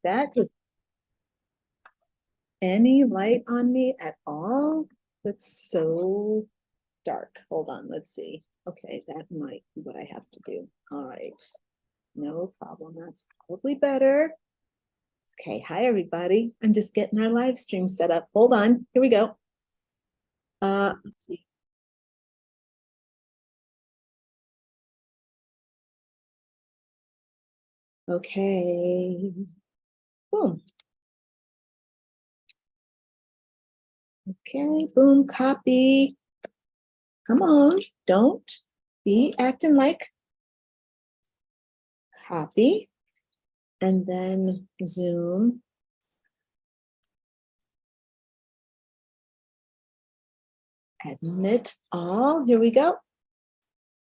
that just any light on me at all? That's so dark. Hold on, let's see. Okay, that might be what I have to do. All right, no problem. That's probably better. Okay, hi everybody. I'm just getting our live stream set up. Hold on, here we go. Let's see. Okay, boom. Okay, boom, copy. Come on, don't be acting like copy. And then Zoom. Admit all, here we go.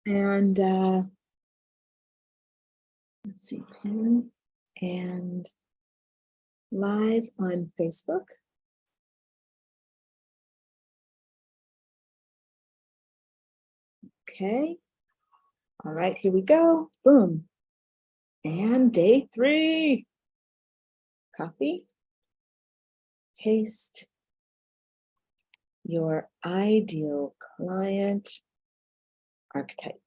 And let's see, pin and live on Facebook. Okay, all right, here we go, boom. And day 3, copy, paste your ideal client archetype.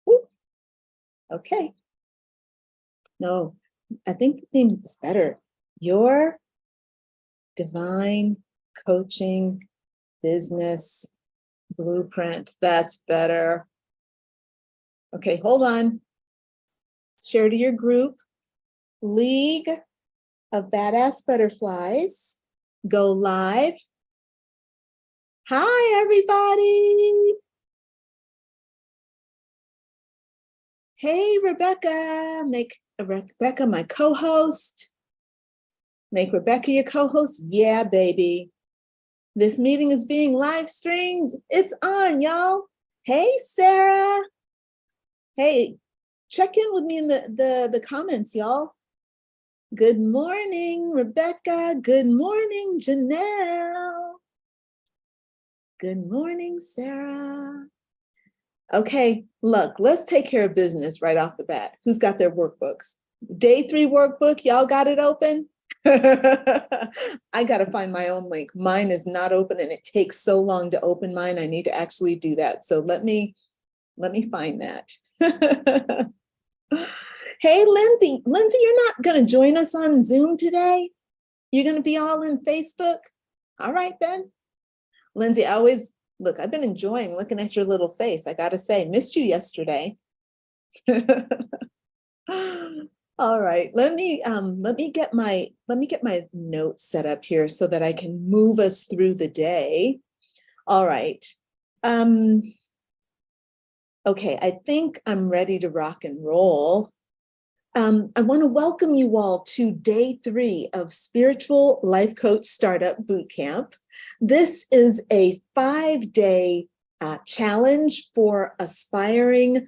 Woo. Okay, no, I think the name is better. Your divine coaching business blueprint. That's better. Okay, hold on. Share to your group. League of Badass Butterflies. Go live. Hi, everybody. Hey, Rebecca. Make Rebecca my co-host. Make Rebecca your co-host. Yeah, baby. This meeting is being live streamed. It's on, y'all. Hey, Sarah. Hey, check in with me in the comments, y'all. Good morning, Rebecca. Good morning, Janelle. Good morning, Sarah. Okay, look, let's take care of business right off the bat. Who's got their workbooks? Day 3 workbook, y'all got it open? I got to find my own link. Mine is not open and it takes so long to open mine. I need to actually do that. So let me find that. Hey, Lindsay. Lindsay, you're not going to join us on Zoom today? You're going to be all in Facebook? All right, then. Lindsay, I always, look, I've been enjoying looking at your little face. I got to say, missed you yesterday. All right, let me get my notes set up here so that I can move us through the day. All right. Okay, I think I'm ready to rock and roll. I want to welcome you all to day 3 of Spiritual Life Coach Startup Bootcamp. This is a 5-day challenge for aspiring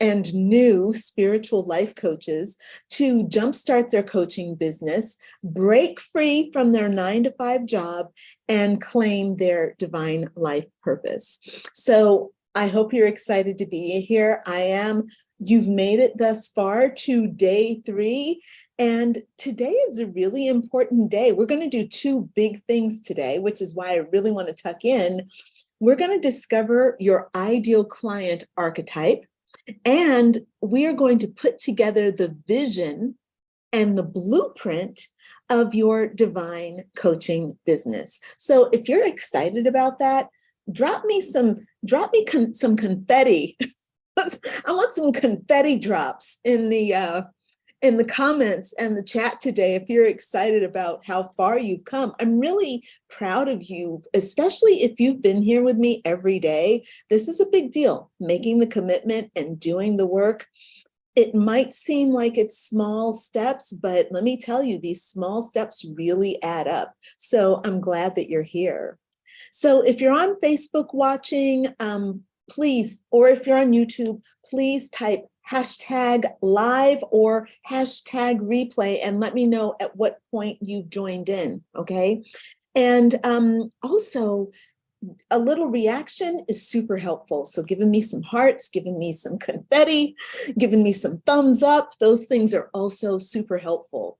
and new spiritual life coaches to jumpstart their coaching business, break free from their 9-to-5 job, and claim their divine life purpose. So I hope you're excited to be here. I am. You've made it thus far to day 3. And today is a really important day. We're going to do 2 big things today, which is why I really want to tuck in. We're going to discover your ideal client archetype, and we are going to put together the vision and the blueprint of your divine coaching business. So if you're excited about that, drop me some confetti. I want some confetti drops in the comments and the chat today if you're excited about how far you've come. I'm really proud of you, especially if you've been here with me every day. This is a big deal, making the commitment and doing the work. It might seem like it's small steps, but let me tell you, these small steps really add up. So I'm glad that you're here. So if you're on Facebook watching, please, or if you're on YouTube, please type #live or #replay and let me know at what point you joined in, okay? And also, a little reaction is super helpful. So giving me some hearts, giving me some confetti, giving me some thumbs up, those things are also super helpful.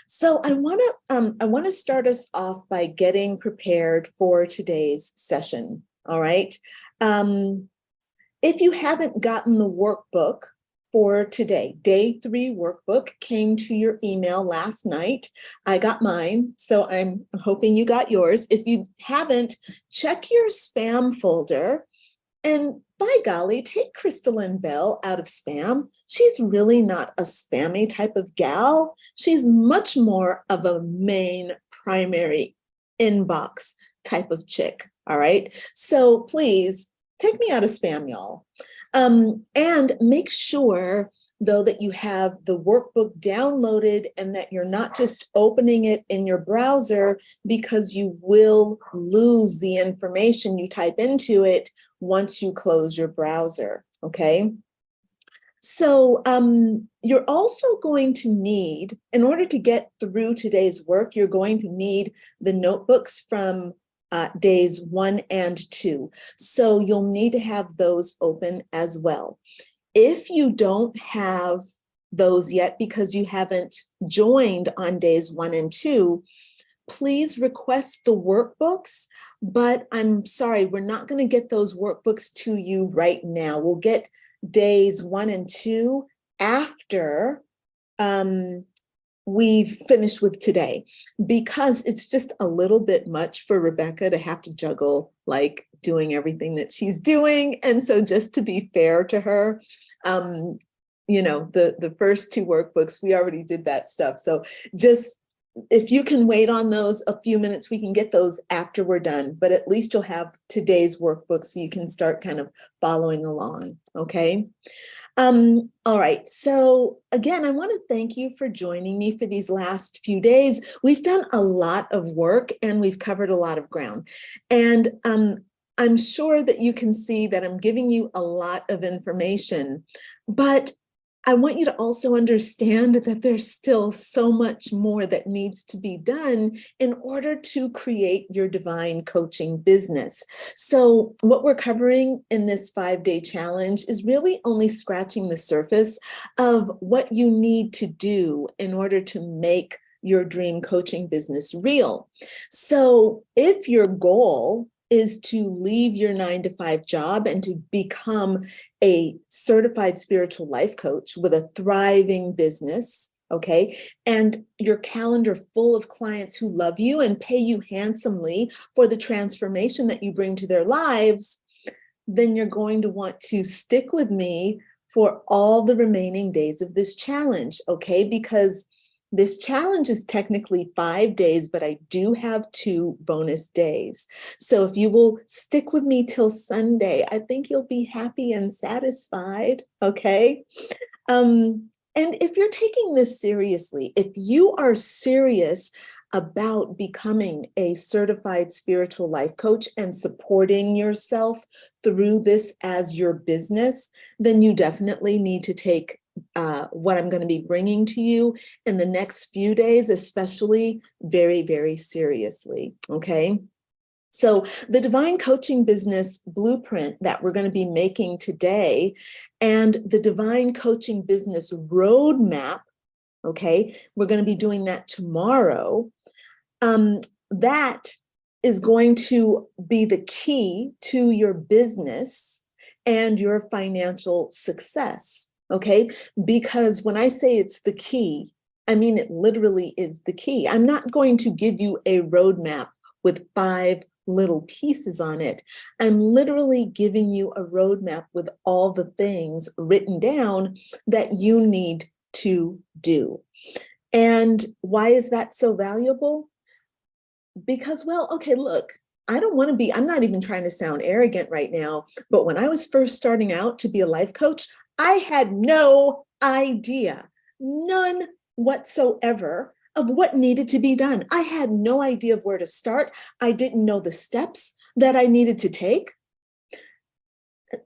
So I want to start us off by getting prepared for today's session. All right. If you haven't gotten the workbook for today, day 3 workbook came to your email last night. I got mine, so I'm hoping you got yours. If you haven't, check your spam folder. And by golly, take Crystalline Bell out of spam. She's really not a spammy type of gal. She's much more of a main primary inbox type of chick. All right. So please take me out of spam, y'all. And make sure, though, that you have the workbook downloaded and that you're not just opening it in your browser, because you will lose the information you type into it once you close your browser, okay? So you're also going to need, in order to get through today's work, you're going to need the notebooks from days 1 and 2. So you'll need to have those open as well. If you don't have those yet because you haven't joined on days 1 and 2, please request the workbooks, but I'm sorry, we're not going to get those workbooks to you right now. We'll get days 1 and 2 after we've finished with today, because it's just a little bit much for Rebecca to have to juggle like doing everything that she's doing. And so just to be fair to her, you know, the first 2 workbooks, we already did that stuff. So just, if you can wait on those a few minutes, we can get those after we're done, but at least you'll have today's workbook so you can start kind of following along, okay? All right, so again, I want to thank you for joining me for these last few days. We've done a lot of work and we've covered a lot of ground. And I'm sure that you can see that I'm giving you a lot of information, but I want you to also understand that there's still so much more that needs to be done in order to create your divine coaching business. So what we're covering in this 5-day challenge is really only scratching the surface of what you need to do in order to make your dream coaching business real. So if your goal is to leave your 9-to-5 job and to become a certified spiritual life coach with a thriving business, okay, and your calendar full of clients who love you and pay you handsomely for the transformation that you bring to their lives, then you're going to want to stick with me for all the remaining days of this challenge, okay? Because this challenge is technically 5 days, but I do have 2 bonus days. So if you will stick with me till Sunday, I think you'll be happy and satisfied, okay? And if you're taking this seriously, if you are serious about becoming a certified spiritual life coach and supporting yourself through this as your business, then you definitely need to take what I'm going to be bringing to you in the next few days, especially very, very seriously, okay? So the divine coaching business blueprint that we're going to be making today and the divine coaching business roadmap, okay, we're going to be doing that tomorrow. That is going to be the key to your business and your financial success. Okay, because when I say it's the key, I mean it literally is the key. I'm not going to give you a roadmap with 5 little pieces on it. I'm literally giving you a roadmap with all the things written down that you need to do. And why is that so valuable? Because, well, okay, look, I'm not even trying to sound arrogant right now, but when I was first starting out to be a life coach, I had no idea, none whatsoever, of what needed to be done. I had no idea of where to start. I didn't know the steps that I needed to take.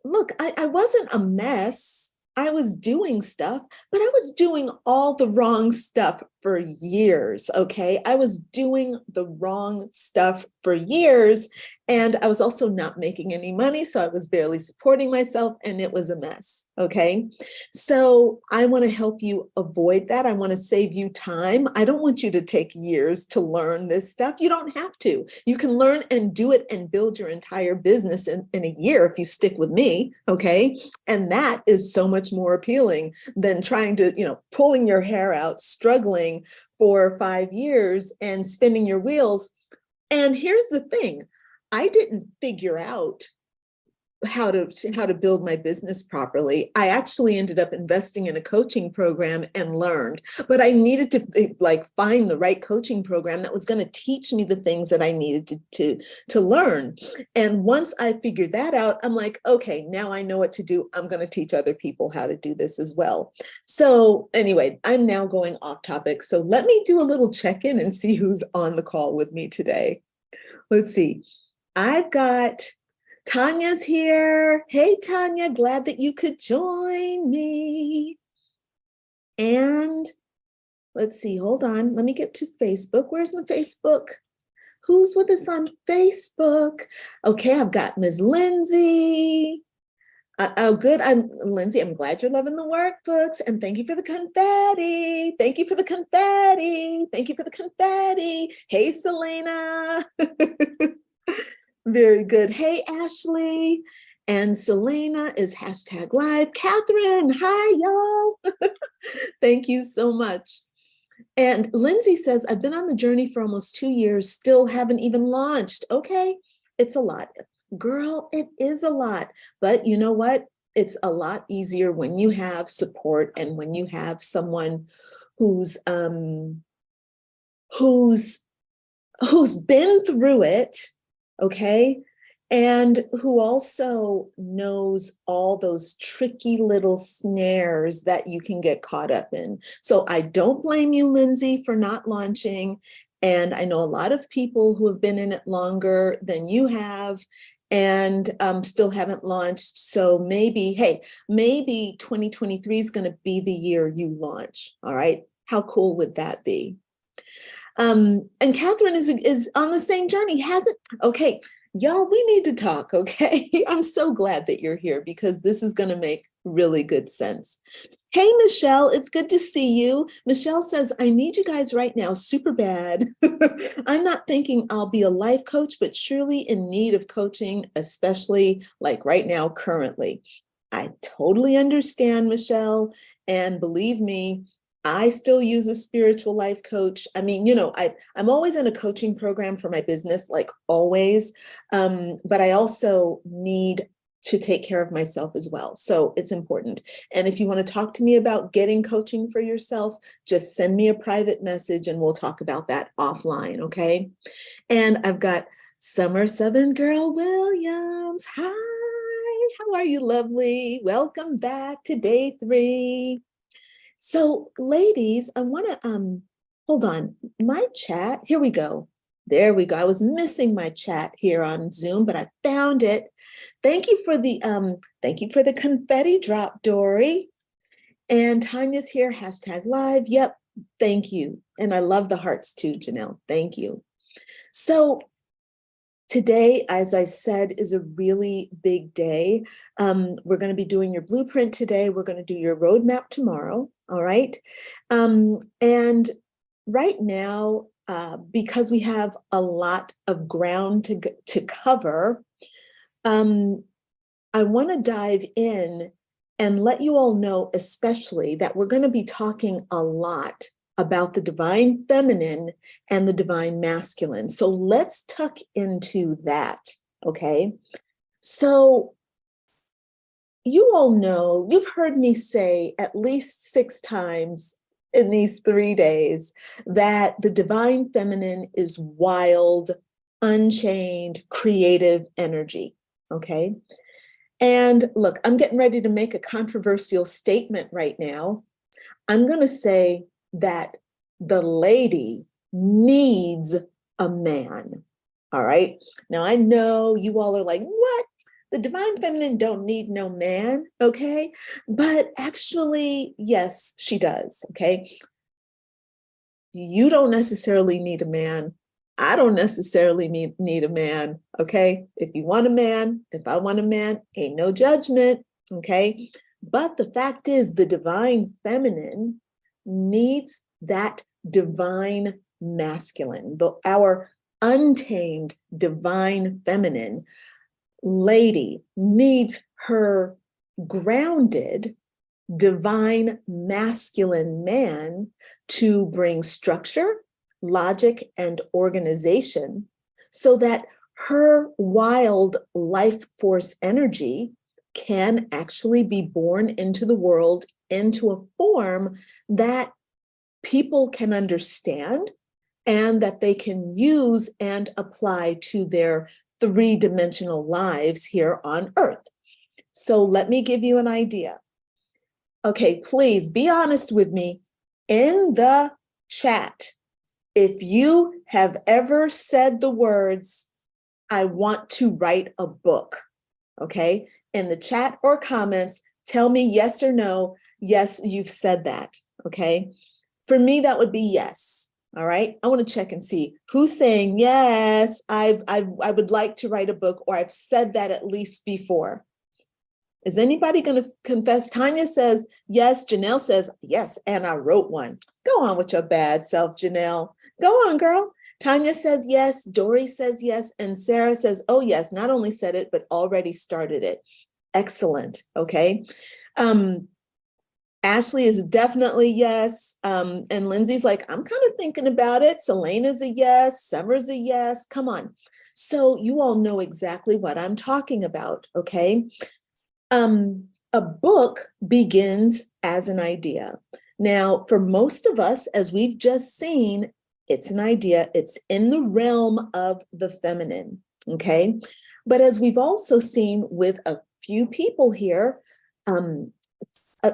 Look, I wasn't a mess. I was doing stuff, but I was doing all the wrong stuff for years, okay? I was doing the wrong stuff for years, and I was also not making any money, so I was barely supporting myself, and it was a mess, okay? So I want to help you avoid that. I want to save you time. I don't want you to take years to learn this stuff. You don't have to. You can learn and do it and build your entire business in a year if you stick with me, okay? And that is so much more appealing than trying to, pulling your hair out, struggling for 5 years and spinning your wheels. And here's the thing, I didn't figure out how to build my business properly. I actually ended up investing in a coaching program and learned, but I needed to find the right coaching program that was going to teach me the things that I needed to learn. And once I figured that out, I'm like, okay, now I know what to do. I'm going to teach other people how to do this as well. So anyway, I'm now going off topic. So let me do a little check-in and see who's on the call with me today. Let's see. I've got Tanya's here. Hey, Tanya, glad that you could join me. And let's see, hold on. Let me get to Facebook. Where's my Facebook? Who's with us on Facebook? Okay, I've got Ms. Lindsay. Oh, good. Lindsay, I'm glad you're loving the workbooks, and thank you for the confetti. Thank you for the confetti. Thank you for the confetti. Hey, Selena. Very good. Hey, Ashley. And Selena is #live. Catherine, hi, y'all. Thank you so much. And Lindsay says, I've been on the journey for almost 2 years, still haven't even launched. Okay, it's a lot. Girl, it is a lot. But you know what? It's a lot easier when you have support and when you have someone who's been through it, okay, and who also knows all those tricky little snares that you can get caught up in. So I don't blame you, Lindsay, for not launching. And I know a lot of people who have been in it longer than you have and still haven't launched. So maybe 2023 is going to be the year you launch. All right. How cool would that be? And Catherine is on the same journey, hasn't? Okay, y'all, we need to talk, okay? I'm so glad that you're here because this is going to make really good sense. Hey, Michelle, it's good to see you. Michelle says, I need you guys right now, super bad. I'm not thinking I'll be a life coach, but surely in need of coaching, especially like right now, currently. I totally understand, Michelle, and believe me, I still use a spiritual life coach. I mean, I'm always in a coaching program for my business, like always, but I also need to take care of myself as well. So it's important. And if you want to talk to me about getting coaching for yourself, just send me a private message and we'll talk about that offline, okay? And I've got Summer Southern Girl Williams. Hi, how are you, lovely? Welcome back to day 3. So ladies, I want to, hold on, my chat, here we go. There we go. I was missing my chat here on Zoom, but I found it. Thank you for the confetti drop, Dory. And Tanya's here, #live. Yep, thank you. And I love the hearts too, Janelle. Thank you. So today, as I said, is a really big day. We're going to be doing your blueprint today. We're going to do your roadmap tomorrow. All right. And right now, because we have a lot of ground to cover, I want to dive in and let you all know, especially, that we're going to be talking a lot about the divine feminine and the divine masculine. So let's tuck into that, okay? So you all know, you've heard me say at least 6 times in these 3 days that the divine feminine is wild, unchained, creative energy, okay? And look, I'm getting ready to make a controversial statement right now. I'm going to say that the lady needs a man. All right. Now, I know you all are like, what? The divine feminine don't need no man. Okay. But actually, yes, she does. Okay. You don't necessarily need a man. I don't necessarily need a man, okay? If you want a man, if I want a man, ain't no judgment, okay? But the fact is, the divine feminine needs that divine masculine, our untamed divine feminine lady needs her grounded divine masculine man to bring structure, logic, and organization so that her wild life force energy can actually be born into the world into a form that people can understand and that they can use and apply to their three-dimensional lives here on Earth. So let me give you an idea. Okay, please be honest with me in the chat. If you have ever said the words, I want to write a book, okay? In the chat or comments, tell me yes or no. Yes, you've said that, okay? For me, that would be yes, all right? I want to check and see who's saying, yes, I would like to write a book, or I've said that at least before. Is anybody going to confess? Tanya says, yes. Janelle says, yes, and I wrote one. Go on with your bad self, Janelle. Go on, girl. Tanya says, yes. Dory says, yes. And Sarah says, oh, yes, not only said it, but already started it. Excellent. Okay. Ashley is definitely yes. And Lindsay's like, I'm kind of thinking about it. Selena's a yes. Summer's a yes. Come on. So you all know exactly what I'm talking about. Okay. A book begins as an idea. Now, for most of us, as we've just seen, it's an idea. It's in the realm of the feminine, okay? But as we've also seen with a few people here,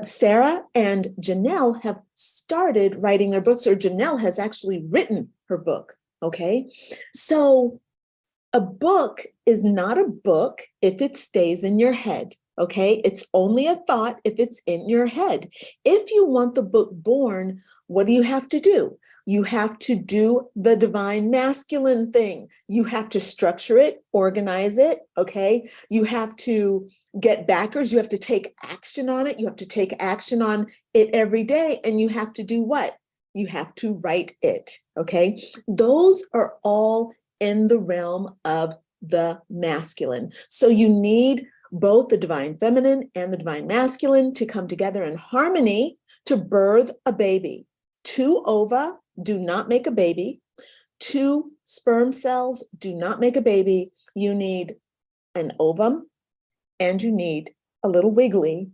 Sarah and Janelle have started writing their books, or Janelle has actually written her book, okay? So a book is not a book if it stays in your head. Okay, it's only a thought if it's in your head. If you want the book born, what do you have to do? You have to do the divine masculine thing. You have to structure it, organize it, okay? You have to get backers. You have to take action on it. You have to take action on it every day. And you have to do what? You have to write it, okay? Those are all in the realm of the masculine. So you need both the divine feminine and the divine masculine to come together in harmony to birth a baby. 2 ova do not make a baby. 2 sperm cells do not make a baby. You need an ovum and you need a little wiggly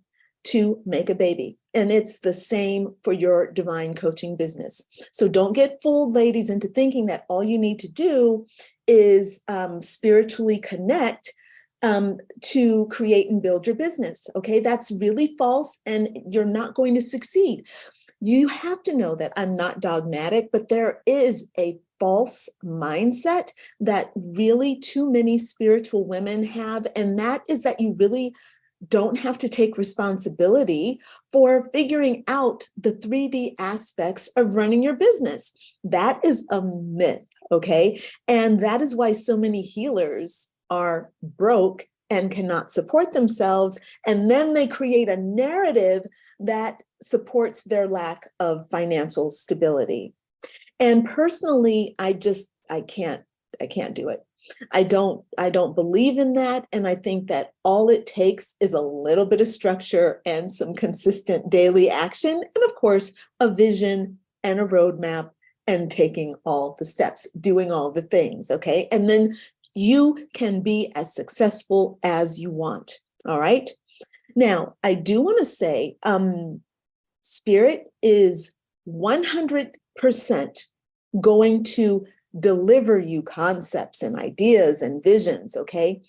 to make a baby. And it's the same for your divine coaching business. So don't get fooled, ladies, into thinking that all you need to do is spiritually connect to create and build your business. Okay, that's really false, and you're not going to succeed. You have to know that I'm not dogmatic, but there is a false mindset that really too many spiritual women have, and that is that you really don't have to take responsibility for figuring out the 3D aspects of running your business. That is a myth, okay? And that is why so many healers are broke and cannot support themselves. And then they create a narrative that supports their lack of financial stability. And personally, I can't do it. I don't believe in that. And I think that all it takes is a little bit of structure and some consistent daily action. And of course, a vision and a roadmap and taking all the steps, doing all the things, okay? And then you can be as successful as you want, all right? Now, I do want to say, Spirit is 100% going to deliver you concepts and ideas and visions, okay?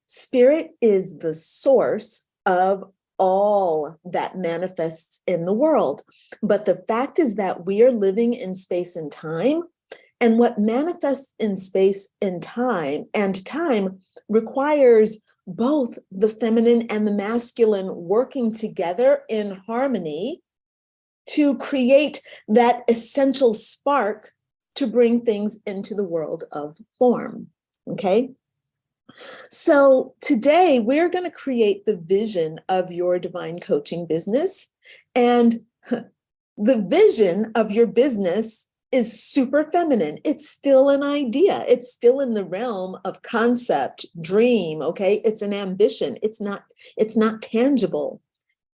Spirit is the source of all that manifests in the world. But the fact is that we are living in space and time, and what manifests in space and time requires both the feminine and the masculine working together in harmony to create that essential spark to bring things into the world of form. Okay. So today we're going to create the vision of your divine coaching business. And the vision of your business is super feminine. It's still an idea. It's still in the realm of concept, dream, okay? It's an ambition. It's not tangible.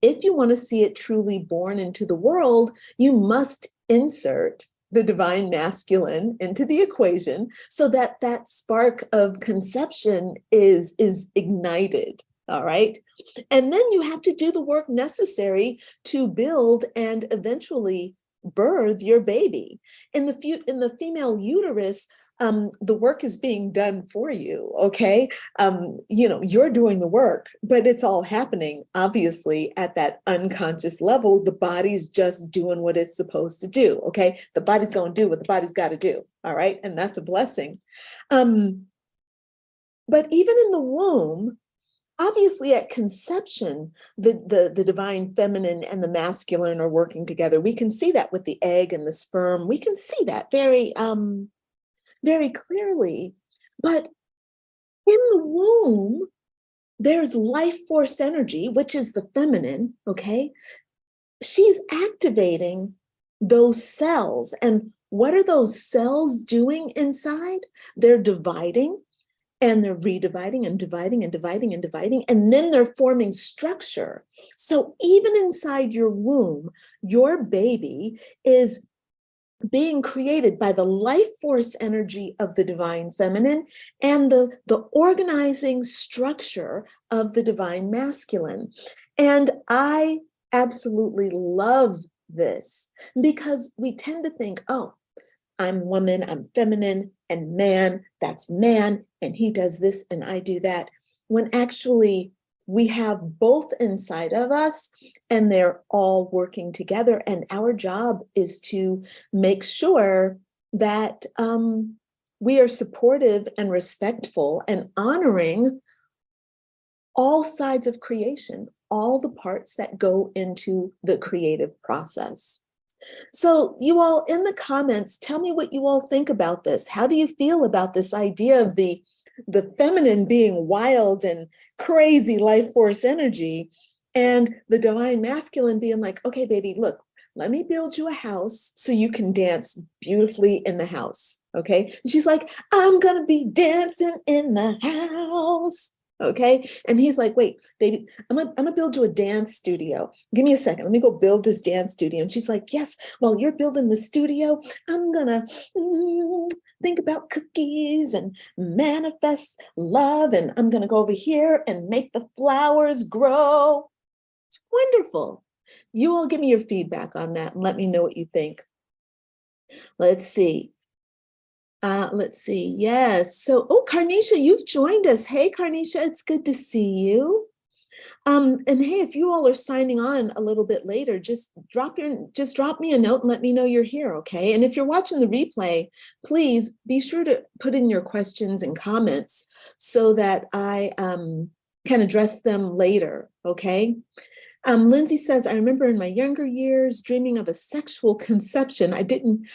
If you want to see it truly born into the world, you must insert the divine masculine into the equation so that that spark of conception is ignited. All right. And then you have to do the work necessary to build and eventually birth your baby. In the female uterus, the work is being done for you. Okay. You're doing the work, but it's all happening, obviously, at that unconscious level. The body's just doing what it's supposed to do. Okay. The body's going to do what the body's got to do. All right. And that's a blessing. But even in the womb, obviously at conception, the divine feminine and the masculine are working together. We can see that with the egg and the sperm. We can see that very clearly. But in the womb, there's life force energy, which is the feminine, okay? She's activating those cells. And what are those cells doing inside? They're dividing, and they're redividing and dividing and dividing and dividing, and then they're forming structure. So even inside your womb, your baby is being created by the life force energy of the divine feminine and the organizing structure of the divine masculine. And I absolutely love this because we tend to think, oh, I'm woman, I'm feminine, and man, that's man, and he does this and I do that. When actually we have both inside of us and they're all working together. And our job is to make sure that we are supportive and respectful and honoring all sides of creation, all the parts that go into the creative process. So you all in the comments, tell me what you all think about this. How do you feel about this idea of the feminine being wild and crazy life force energy and the divine masculine being like, okay, baby, look, let me build you a house so you can dance beautifully in the house. Okay. And she's like, I'm going to be dancing in the house. Okay. And he's like, wait, baby, I'm gonna build you a dance studio. Give me a second. Let me go build this dance studio. And she's like, yes, while you're building the studio, I'm gonna think about cookies and manifest love. And I'm gonna go over here and make the flowers grow. It's wonderful. You all give me your feedback on that and let me know what you think. Let's see. Yes. So, oh, Carnisha, you've joined us. Hey, Carnisha, it's good to see you. And hey, if you all are signing on a little bit later, just drop me a note and let me know you're here, okay? And if you're watching the replay, please be sure to put in your questions and comments so that I can address them later, okay? Lindsay says, I remember in my younger years dreaming of a sexual conception. I didn't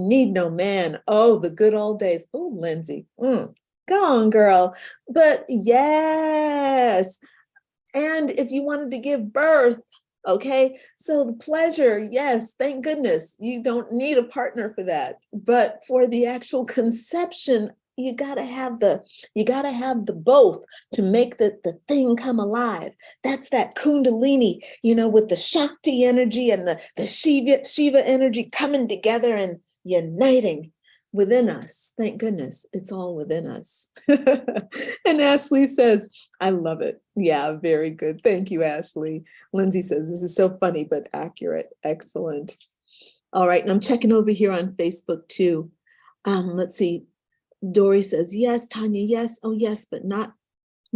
need no man. Oh, the good old days. Oh, Lindsay, go on, girl. But yes. And if you wanted to give birth, okay, so the pleasure, yes, thank goodness. You don't need a partner for that. But for the actual conception, you gotta have the both to make the thing come alive. That's that Kundalini, with the Shakti energy and the Shiva energy coming together and uniting within us. Thank goodness, it's all within us. And Ashley says, I love it. Yeah, very good. Thank you, Ashley. Lindsay says, this is so funny, but accurate. Excellent. All right, and I'm checking over here on Facebook too. Let's see. Dory says, yes, Tanya, yes. Oh, yes, but not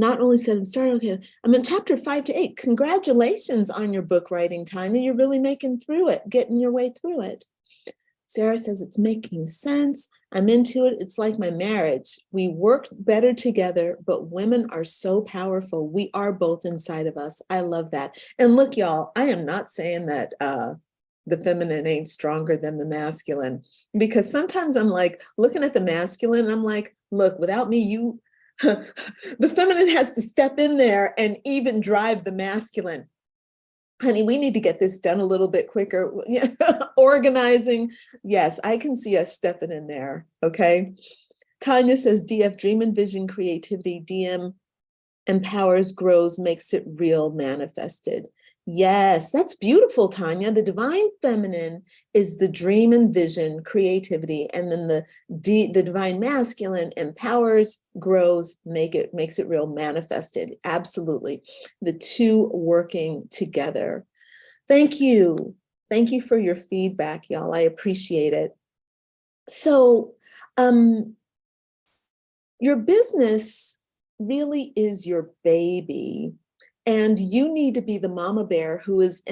only said and started. Okay, I'm in chapter 5 to 8. Congratulations on your book writing, Tanya. You're really making through it, getting your way through it. Sarah says, it's making sense. I'm into it. It's like my marriage. We work better together, but women are so powerful. We are both inside of us. I love that. And look, y'all, I am not saying that the feminine ain't stronger than the masculine. Because sometimes I'm like looking at the masculine, and I'm like, look, without me, you, the feminine has to step in there and even drive the masculine. Honey, we need to get this done a little bit quicker. Organizing. Yes, I can see us stepping in there. Okay. Tanya says, DF, dream and vision, creativity, DM empowers, grows, makes it real, manifested. Yes, that's beautiful, Tanya. The divine feminine is the dream and vision, creativity, and then the divine masculine empowers, grows, makes it real, manifested. Absolutely. The two working together. Thank you. Thank you for your feedback, y'all. I appreciate it. So, your business really is your baby, and you need to be the mama bear who is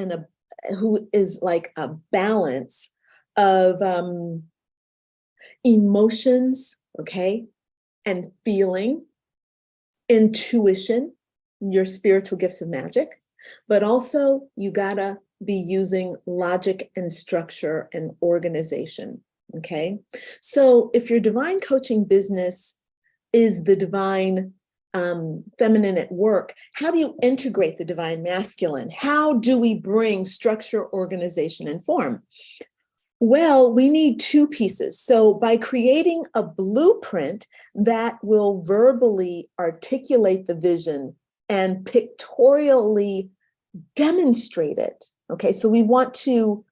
like a balance of emotions, okay, and feeling, intuition, your spiritual gifts of magic, but also you gotta be using logic and structure and organization. Okay, so if your divine coaching business is the divine feminine at work, how do you integrate the divine masculine? How do we bring structure, organization, and form? Well, we need two pieces. So by creating a blueprint that will verbally articulate the vision and pictorially demonstrate it. Okay, so we want to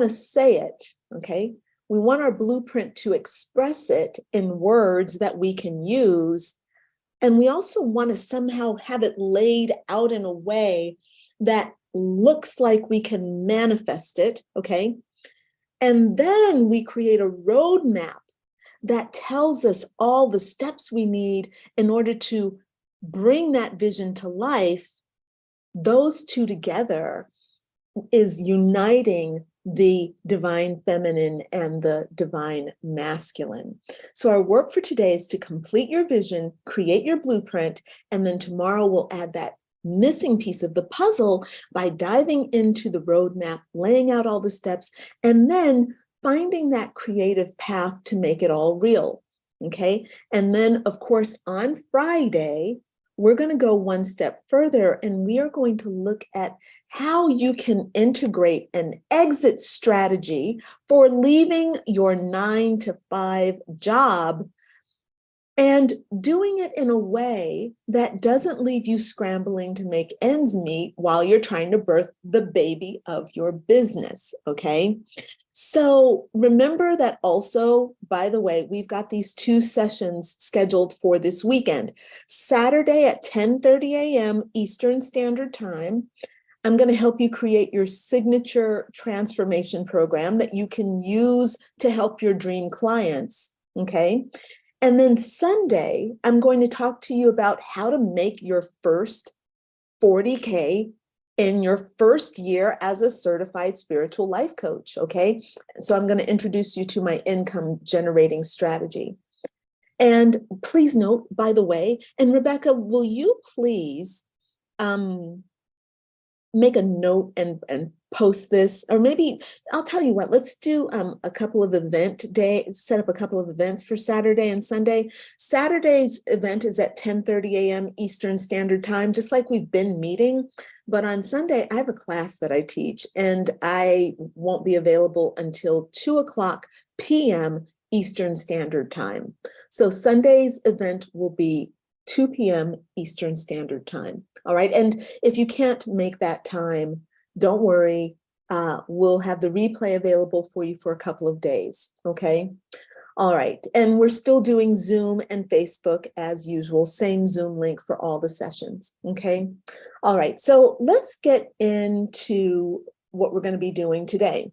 say it, okay? We want our blueprint to express it in words that we can use. And we also want to somehow have it laid out in a way that looks like we can manifest it, okay? And then we create a roadmap that tells us all the steps we need in order to bring that vision to life. Those two together is uniting the divine feminine and the divine masculine. So our work for today is to complete your vision, create your blueprint, and then tomorrow we'll add that missing piece of the puzzle by diving into the roadmap, laying out all the steps, and then finding that creative path to make it all real. Okay. And then, of course, on Friday, we're going to go one step further, and we are going to look at how you can integrate an exit strategy for leaving your 9-to-5 job and doing it in a way that doesn't leave you scrambling to make ends meet while you're trying to birth the baby of your business, okay? So remember that also, by the way, we've got these 2 sessions scheduled for this weekend. Saturday at 10:30 a.m. Eastern Standard Time, I'm going to help you create your signature transformation program that you can use to help your dream clients, okay? And then Sunday, I'm going to talk to you about how to make your first 40K in your first year as a certified spiritual life coach, okay? So I'm going to introduce you to my income generating strategy. And please note, by the way, and Rebecca, will you please make a note and post this, or maybe I'll tell you what, let's do a couple of set up a couple of events for Saturday and Sunday. Saturday's event is at 10:30 a.m. Eastern Standard Time, just like we've been meeting. But on Sunday, I have a class that I teach, and I won't be available until 2:00 p.m. Eastern Standard Time. So Sunday's event will be 2 p.m. Eastern Standard Time. All right. And if you can't make that time, don't worry. We'll have the replay available for you for a couple of days. Okay. All right. And we're still doing Zoom and Facebook as usual. Same Zoom link for all the sessions. Okay. All right. So let's get into what we're going to be doing today.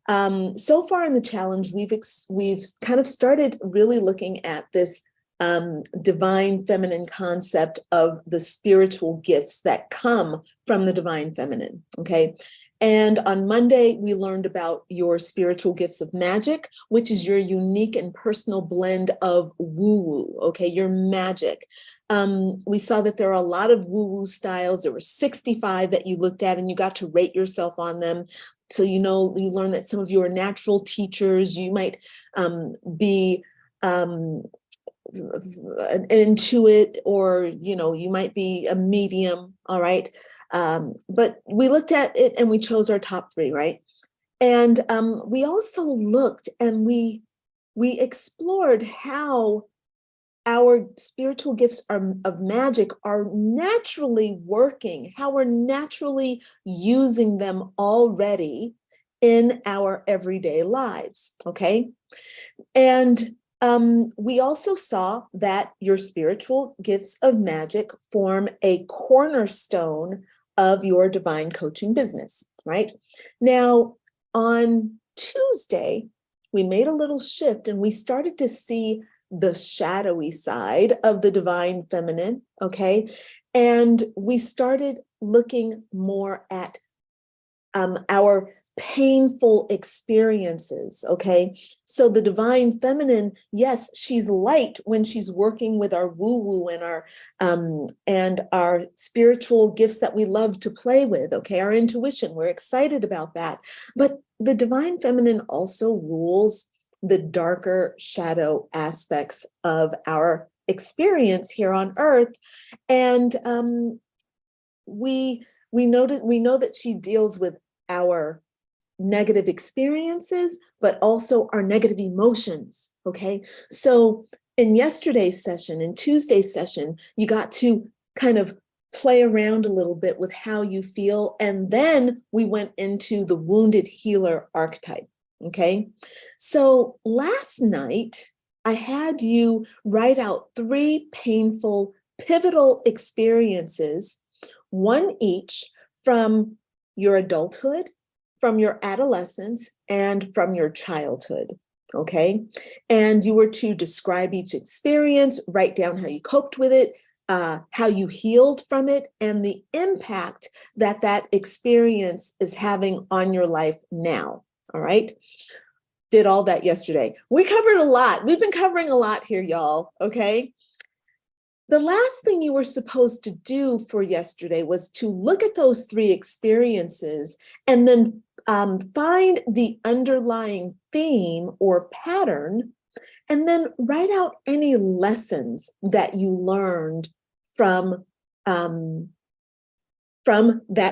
So far in the challenge, we've kind of started really looking at this divine feminine concept of the spiritual gifts that come from the divine feminine, okay? And on Monday, we learned about your spiritual gifts of magic, which is your unique and personal blend of woo-woo, okay, your magic. We saw that there are a lot of woo-woo styles. There were 65 that you looked at, and you got to rate yourself on them. So, you learn that some of you are natural teachers. You might be an intuit, or you might be a medium. All right, but we looked at it and we chose our top 3, right? And we also looked and we explored how our spiritual gifts of magic are naturally working, how we're naturally using them already in our everyday lives, okay? And we also saw that your spiritual gifts of magic form a cornerstone of your divine coaching business, right? Now, on Tuesday, we made a little shift and we started to see the shadowy side of the divine feminine, okay? And we started looking more at our painful experiences, okay? So the divine feminine, yes, she's light when she's working with our woo-woo and our spiritual gifts that we love to play with, okay? Our intuition, we're excited about that. But the divine feminine also rules the darker shadow aspects of our experience here on earth. And we know that she deals with our negative experiences, but also our negative emotions, okay? So in yesterday's session, in Tuesday's session, you got to kind of play around a little bit with how you feel, and then we went into the wounded healer archetype, okay? So last night, I had you write out 3 painful, pivotal experiences, one each from your adulthood, from your adolescence, and from your childhood, okay? And you were to describe each experience, write down how you coped with it, how you healed from it, and the impact that that experience is having on your life now, all right? Did all that yesterday. We covered a lot. We've been covering a lot here, y'all, okay? The last thing you were supposed to do for yesterday was to look at those 3 experiences and then find the underlying theme or pattern, and then write out any lessons that you learned from that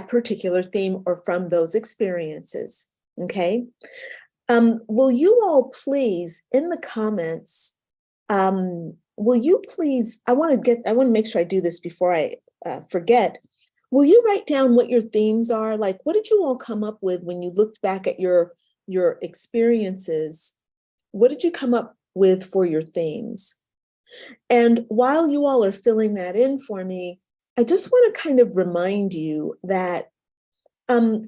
particular theme or from those experiences, okay? Will you all please, in the comments, will you please, I want to make sure I do this before I forget. Will you write down what your themes are? Like, what did you all come up with when you looked back at your experiences? What did you come up with for your themes? And while you all are filling that in for me, I just want to kind of remind you that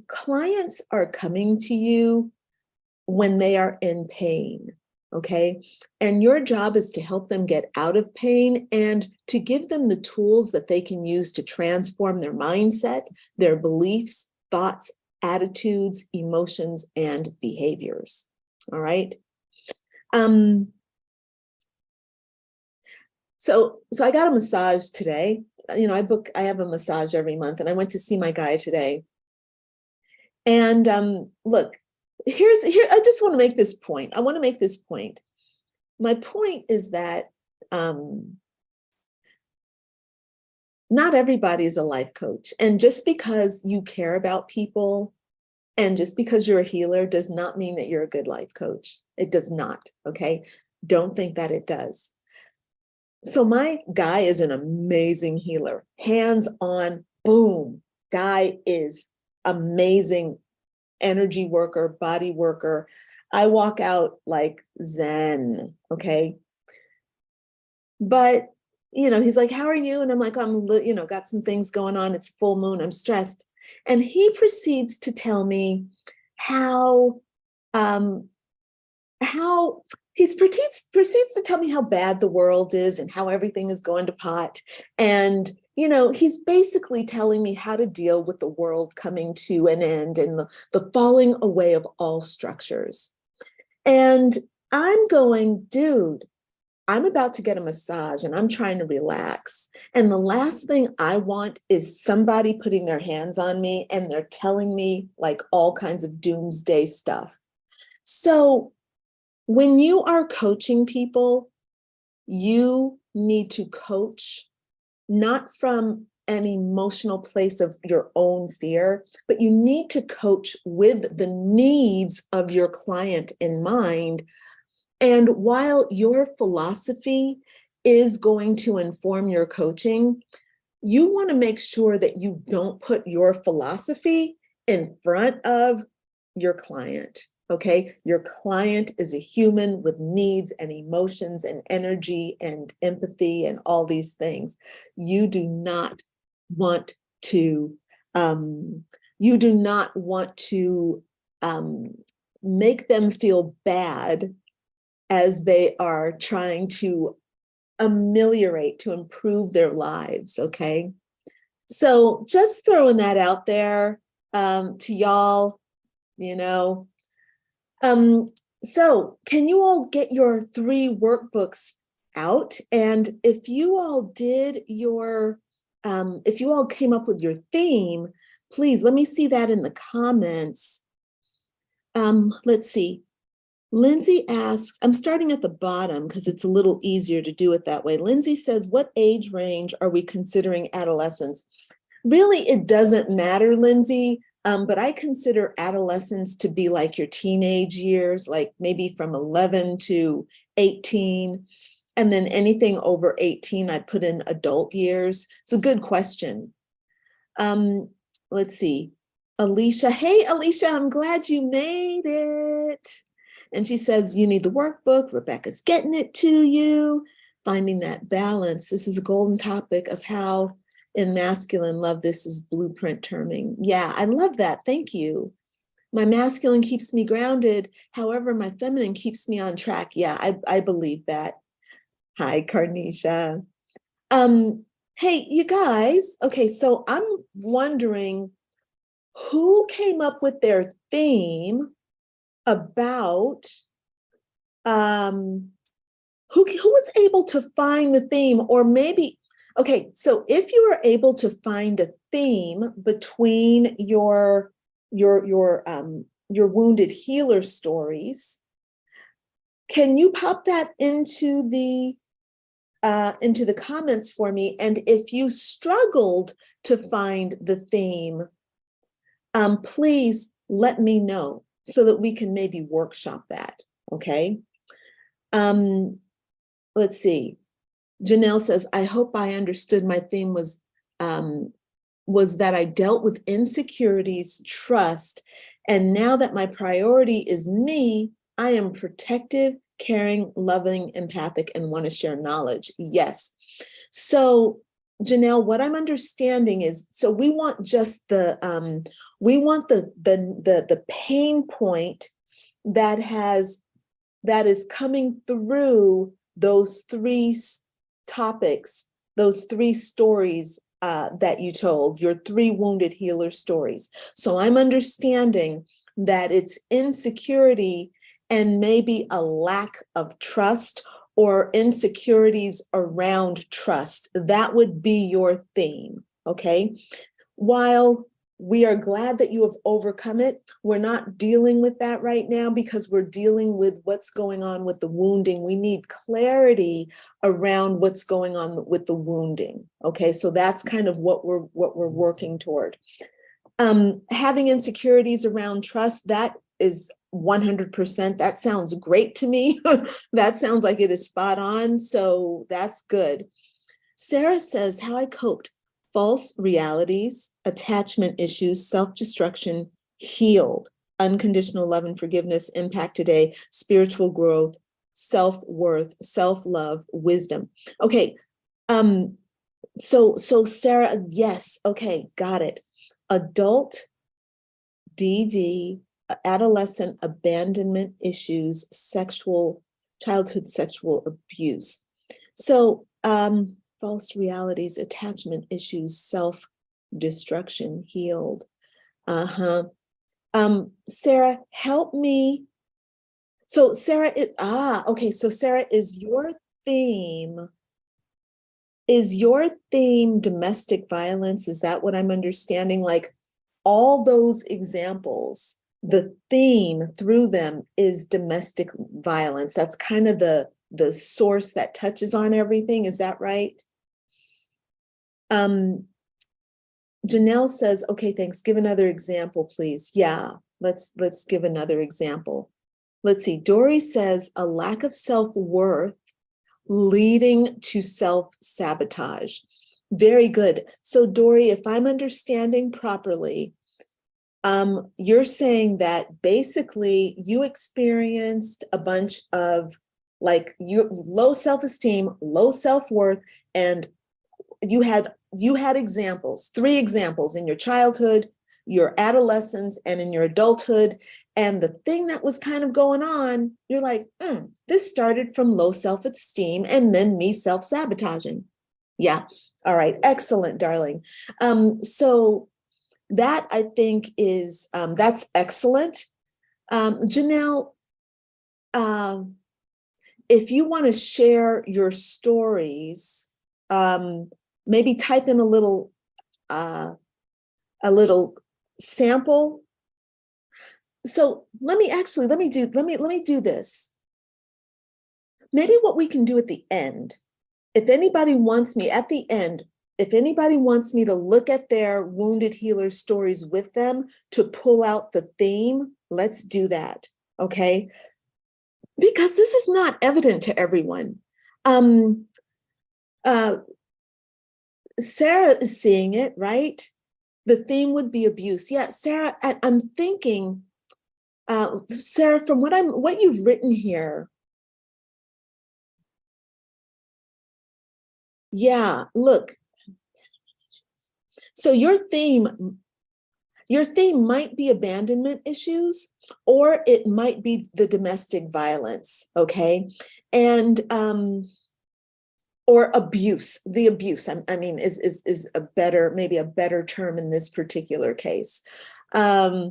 clients are coming to you when they are in pain, okay? And your job is to help them get out of pain and to give them the tools that they can use to transform their mindset, their beliefs, thoughts, attitudes, emotions, and behaviors, all right? So I got a massage today. I have a massage every month, and I went to see my guy today. And look, I just want to make this point. I want to make this point. My point is that not everybody is a life coach. And just because you care about people and just because you're a healer does not mean that you're a good life coach. It does not, okay? Don't think that it does. So my guy is an amazing healer. Hands on, boom. Guy is amazing energy worker, body worker. I walk out like Zen, okay? But, he's like, how are you? And I'm like, I'm, got some things going on. It's full moon. I'm stressed. And he proceeds to tell me how he proceeds to tell me how bad the world is and how everything is going to pot. And, you know, he's basically telling me how to deal with the world coming to an end and the falling away of all structures. And I'm going, dude, I'm about to get a massage and I'm trying to relax. And the last thing I want is somebody putting their hands on me and they're telling me like all kinds of doomsday stuff. So when you are coaching people, you need to coach not from an emotional place of your own fear, but you need to coach with the needs of your client in mind. And while your philosophy is going to inform your coaching, you want to make sure that you don't put your philosophy in front of your client. Okay, your client is a human with needs and emotions and energy and empathy and all these things. You do not want to make them feel bad as they are trying to ameliorate, to improve their lives. Okay, so just throwing that out there to y'all, you know. So can you all get your 3 workbooks out? And if you all did your, if you all came up with your theme, please let me see that in the comments. Let's see. Lindsay asks, I'm starting at the bottom because it's a little easier to do it that way. Lindsay says, what age range are we considering adolescence? Really, it doesn't matter, Lindsay. But I consider adolescence to be like your teenage years, like maybe from 11 to 18. And then anything over 18, I'd put in adult years. It's a good question. Let's see. Alicia, hey, Alicia, I'm glad you made it. And she says, you need the workbook. Rebecca's getting it to you. Finding that balance. This is a golden topic of how in masculine love, this is blueprint terming. Yeah, I love that. Thank you. My masculine keeps me grounded. However, my feminine keeps me on track. Yeah, I believe that. Hi, Carnisha. Hey, you guys. Okay, so I'm wondering who came up with their theme about who was able to find the theme, or maybe, okay, so if you were able to find a theme between your wounded healer stories, can you pop that into the comments for me? And if you struggled to find the theme, please let me know so that we can maybe workshop that, okay? Let's see. Janelle says, I hope I understood my theme was that I dealt with insecurities, trust, and now that my priority is me, I am protective, caring, loving, empathic, and want to share knowledge. Yes. So Janelle, what I'm understanding is, so we want just the pain point that is coming through those 3 topics, those 3 stories that you told, your 3 wounded healer stories. So I'm understanding that it's insecurity and maybe a lack of trust or insecurities around trust. That would be your theme, okay? While we are glad that you have overcome it, we're not dealing with that right now because we're dealing with what's going on with the wounding. We need clarity around what's going on with the wounding. Okay, so that's kind of what we're working toward. Having insecurities around trust, that is 100%. That sounds great to me. That sounds like it is spot on. So that's good. Sarah says, how I coped. False realities, attachment issues, self-destruction, healed, unconditional love and forgiveness, impact today, spiritual growth, self-worth, self-love, wisdom. Okay, so Sarah, yes, okay, got it. Adult DV, adolescent abandonment issues, sexual childhood sexual abuse. So false realities, attachment issues, self-destruction, healed. Sarah, help me. So Sarah, okay. So Sarah, is your theme domestic violence? Is that what I'm understanding? Like all those examples, the theme through them is domestic violence. That's kind of the source that touches on everything. Is that right? Janelle says, okay, thanks. Give another example, please. Yeah, let's give another example. Let's see. Dory says a lack of self-worth leading to self-sabotage. Very good. So Dory, if I'm understanding properly, you're saying that basically you experienced a bunch of like low self-esteem, low self-worth, and you had examples, 3 examples in your childhood, your adolescence, and in your adulthood. And the thing that was kind of going on, you're like, this started from low self-esteem and then me self-sabotaging. Yeah. All right. Excellent, darling. So that I think is, that's excellent. Janelle, if you want to share your stories, maybe type in a little sample. So let me do this. Maybe what we can do at the end, if anybody wants me at the end, if anybody wants me to look at their wounded healer stories with them to pull out the theme, let's do that, okay? Because this is not evident to everyone. Sarah is seeing it, right? The theme would be abuse. Yeah, Sarah, I'm thinking, Sarah, from what you've written here, yeah, look. So your theme might be abandonment issues, or it might be the domestic violence, okay? And or abuse, the abuse, I mean, is a better, maybe a better term in this particular case. Yeah,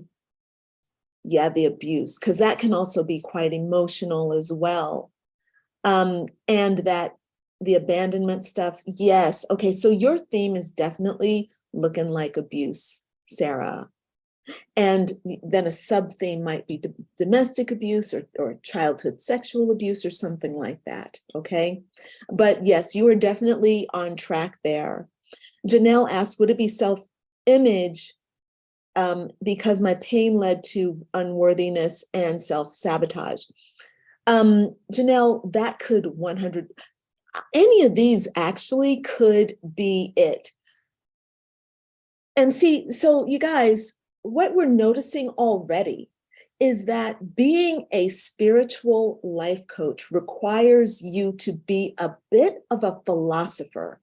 the abuse, because that can also be quite emotional as well. And that the abandonment stuff, yes. Okay, so your theme is definitely looking like abuse, Sarah. And then a sub-theme might be domestic abuse or childhood sexual abuse or something like that, okay? But yes, you are definitely on track there. Janelle asked, would it be self-image because my pain led to unworthiness and self-sabotage? Janelle, that could any of these actually could be it. And see, so you guys, what we're noticing already is that being a spiritual life coach requires you to be a bit of a philosopher.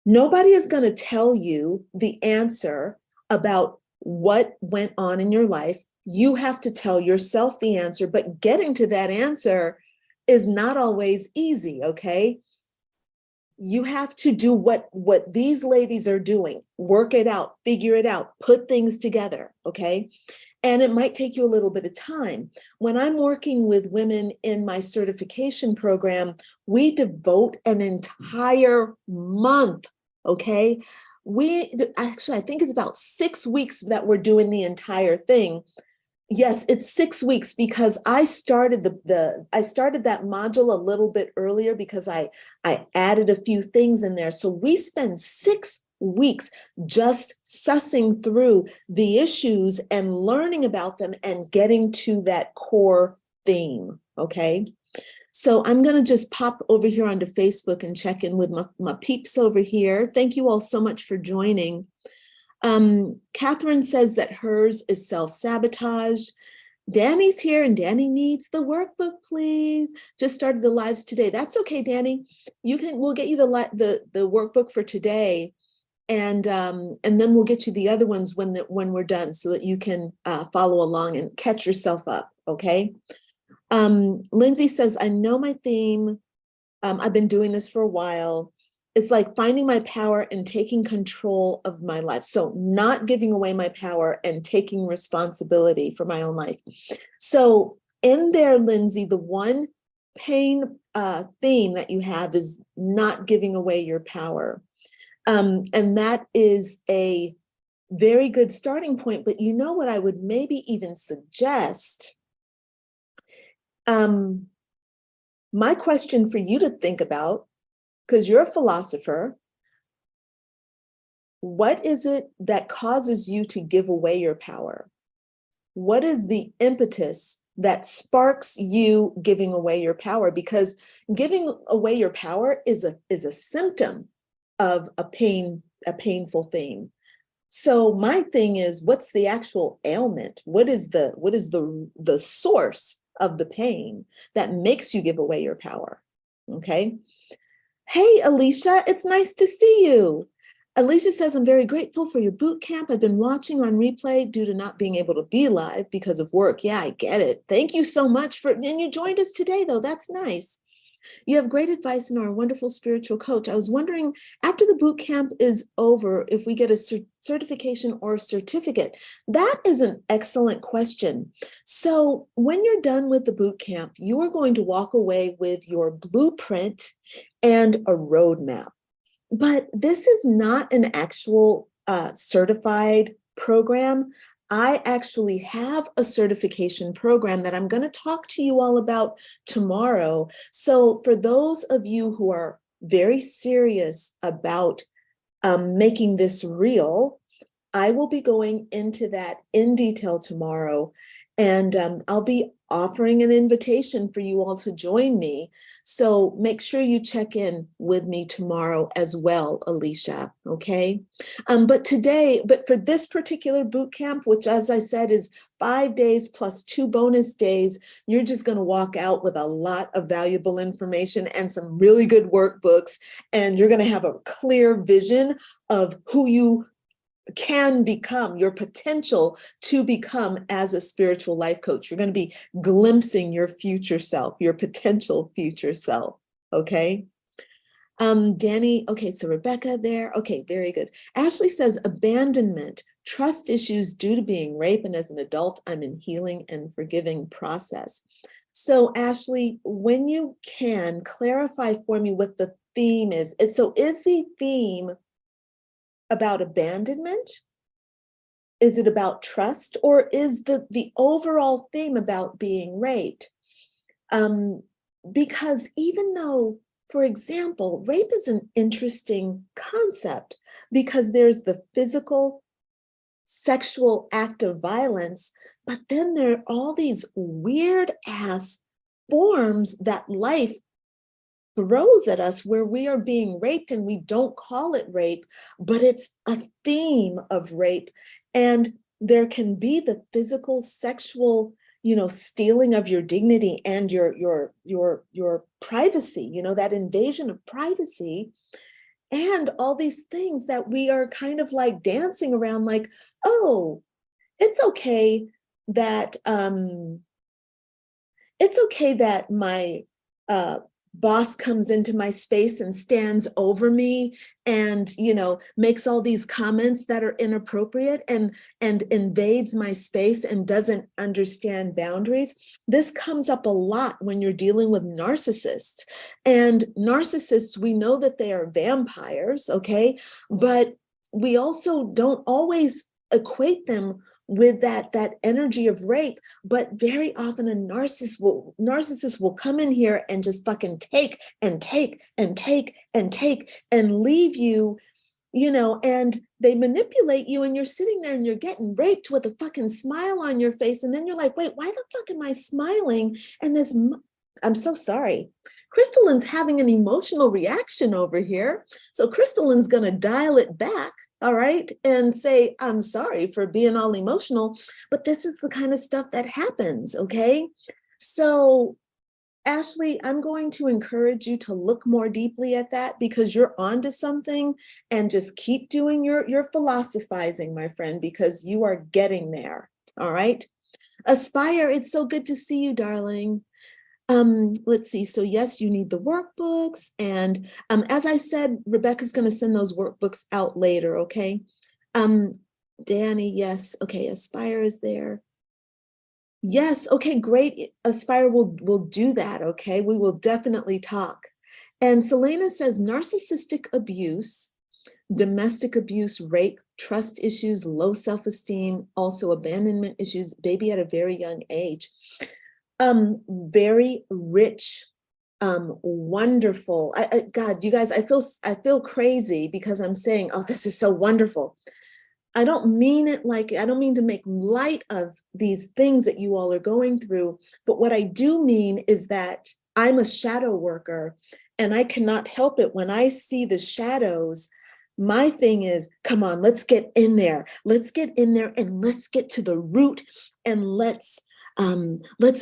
Nobody is going to tell you the answer about what went on in your life. You have to tell yourself the answer, but getting to that answer is not always easy, okay? You have to do what these ladies are doing, work it out, figure it out, put things together, okay? And it might take you a little bit of time. When I'm working with women in my certification program, we devote an entire month, okay? I think it's about 6 weeks that we're doing the entire thing. Yes, it's 6 weeks because I started I started that module a little bit earlier because I added a few things in there. So we spend 6 weeks just sussing through the issues and learning about them and getting to that core theme, okay? So I'm going to just pop over here onto Facebook and check in with my peeps over here. Thank you all so much for joining. Catherine says that hers is self-sabotage. Danny's here and Danny needs the workbook, please. Just started the lives today. That's okay, Danny. We'll get you the workbook for today, and then we'll get you the other ones when we're done, so that you can follow along and catch yourself up. Okay. Lindsay says, I know my theme. I've been doing this for a while. It's like finding my power and taking control of my life. So not giving away my power and taking responsibility for my own life. So in there, Lindsay, the one pain theme that you have is not giving away your power. And that is a very good starting point. But you know what I would maybe even suggest? My question for you to think about, because you're a philosopher, what is it that causes you to give away your power? What is the impetus that sparks you giving away your power? Because giving away your power is a symptom of a painful thing. So my thing is, what's the actual ailment? What is the source of the pain that makes you give away your power? Okay. Hey, Alicia, it's nice to see you. Alicia says, I'm very grateful for your boot camp. I've been watching on replay due to not being able to be live because of work. Yeah, I get it. Thank you so much and you joined us today, though. That's nice. You have great advice and are a wonderful spiritual coach. I was wondering, after the boot camp is over, if we get a certification or certificate. That is an excellent question. So when you're done with the boot camp, you are going to walk away with your blueprint and a roadmap. But this is not an actual certified program. I actually have a certification program that I'm going to talk to you all about tomorrow. So for those of you who are very serious about making this real, I will be going into that in detail tomorrow. And I'll be offering an invitation for you all to join me. So make sure you check in with me tomorrow as well, Alicia, okay? But for this particular boot camp, which as I said is 5 days plus 2 bonus days, you're just gonna walk out with a lot of valuable information and some really good workbooks, and you're gonna have a clear vision of who you can become, your potential to become as a spiritual life coach. You're going to be glimpsing your future self, your potential future self. Okay. Danny, okay, so Rebecca there. Okay, very good. Ashley says abandonment, trust issues due to being raped, and as an adult, I'm in healing and forgiving process. So Ashley, when you can clarify for me what the theme is. So is the theme about abandonment? Is it about trust, or is the overall theme about being raped? Because even though, for example, rape is an interesting concept because there's the physical sexual act of violence, but then there are all these weird ass forms that life throws at us where we are being raped and we don't call it rape, but it's a theme of rape. And there can be the physical, sexual, stealing of your dignity and your privacy, that invasion of privacy, and all these things that we are kind of like dancing around like, oh, it's okay that my boss comes into my space and stands over me and makes all these comments that are inappropriate and invades my space and doesn't understand boundaries. This comes up a lot when you're dealing with narcissists. And narcissists, we know that they are vampires, okay? But we also don't always equate them with that energy of rape, but very often a narcissist will come in here and just fucking take and take and take and take and leave you, and they manipulate you, and you're sitting there and you're getting raped with a fucking smile on your face, and then you're like, wait, why the fuck am I smiling? And I'm so sorry. Crystalline's having an emotional reaction over here. So Crystalline's gonna dial it back, all right, and say, I'm sorry for being all emotional, but this is the kind of stuff that happens, okay? So Ashley, I'm going to encourage you to look more deeply at that because you're onto something, and just keep doing your philosophizing, my friend, because you are getting there, all right? Aspire, it's so good to see you, darling. Let's see. So yes, you need the workbooks. And as I said, Rebecca's going to send those workbooks out later. Okay. Danny, yes. Okay. Aspire is there. Yes. Okay, great. Aspire will do that. Okay. We will definitely talk. And Selena says narcissistic abuse, domestic abuse, rape, trust issues, low self-esteem, also abandonment issues, baby at a very young age. Very rich, wonderful. God, you guys, I feel crazy because I'm saying, oh, this is so wonderful. I don't mean it like, I don't mean to make light of these things that you all are going through, but what I do mean is that I'm a shadow worker and I cannot help it when I see the shadows. My thing is, come on, let's get in there. Let's get in there and let's get to the root and let's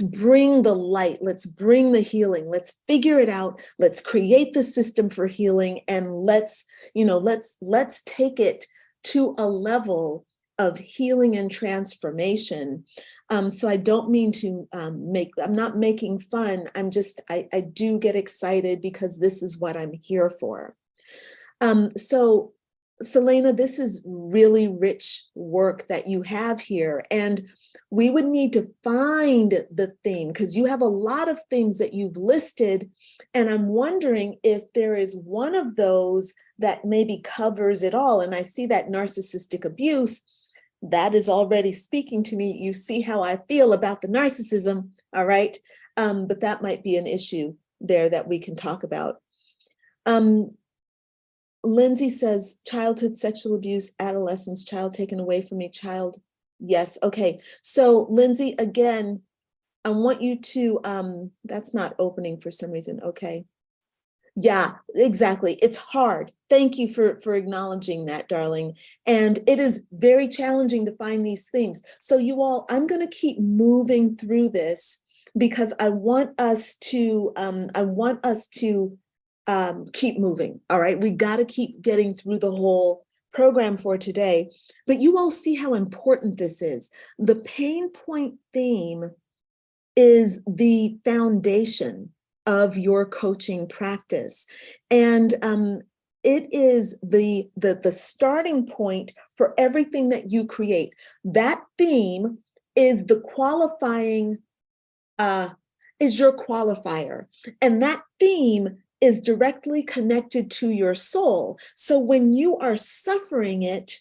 bring the light, let's bring the healing, let's figure it out, let's create the system for healing, and let's take it to a level of healing and transformation. So I don't mean to I'm not making fun. I do get excited because this is what I'm here for. So Selena, this is really rich work that you have here. And we would need to find the theme because you have a lot of themes that you've listed. And I'm wondering if there is one of those that maybe covers it all. And I see that narcissistic abuse, that is already speaking to me. You see how I feel about the narcissism, all right? But that might be an issue there that we can talk about. Lindsay says, childhood sexual abuse, adolescence, child taken away from me, child. Yes, okay. So Lindsay, again, I want you to, that's not opening for some reason, okay. Yeah, exactly. It's hard. Thank you for acknowledging that, darling. And it is very challenging to find these things. So you all, I'm going to keep moving through this because I want us to keep moving. All right, we got to keep getting through the whole program for today. But you all see how important this is. The pain point theme is the foundation of your coaching practice. And it is the starting point for everything that you create. That theme is the qualifying, is your qualifier. And that theme is directly connected to your soul. So when you are suffering it,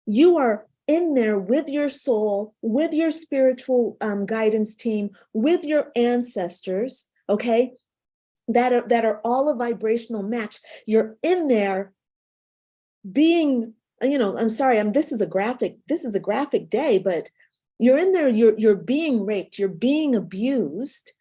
you are in there with your soul, with your spiritual guidance team, with your ancestors, okay, that are all a vibrational match. You're in there being, I'm sorry, this is a graphic day, but you're in there, you're being raped, you're being abused,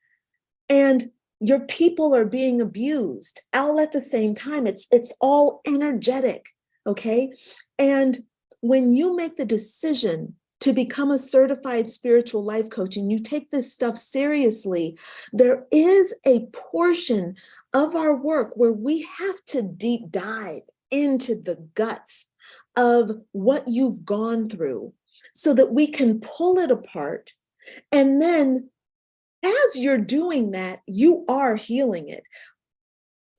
and your people are being abused all at the same time. It's all energetic, okay? And when you make the decision to become a certified spiritual life coach and you take this stuff seriously, there is a portion of our work where we have to deep dive into the guts of what you've gone through so that we can pull it apart. And then as you're doing that, you are healing it.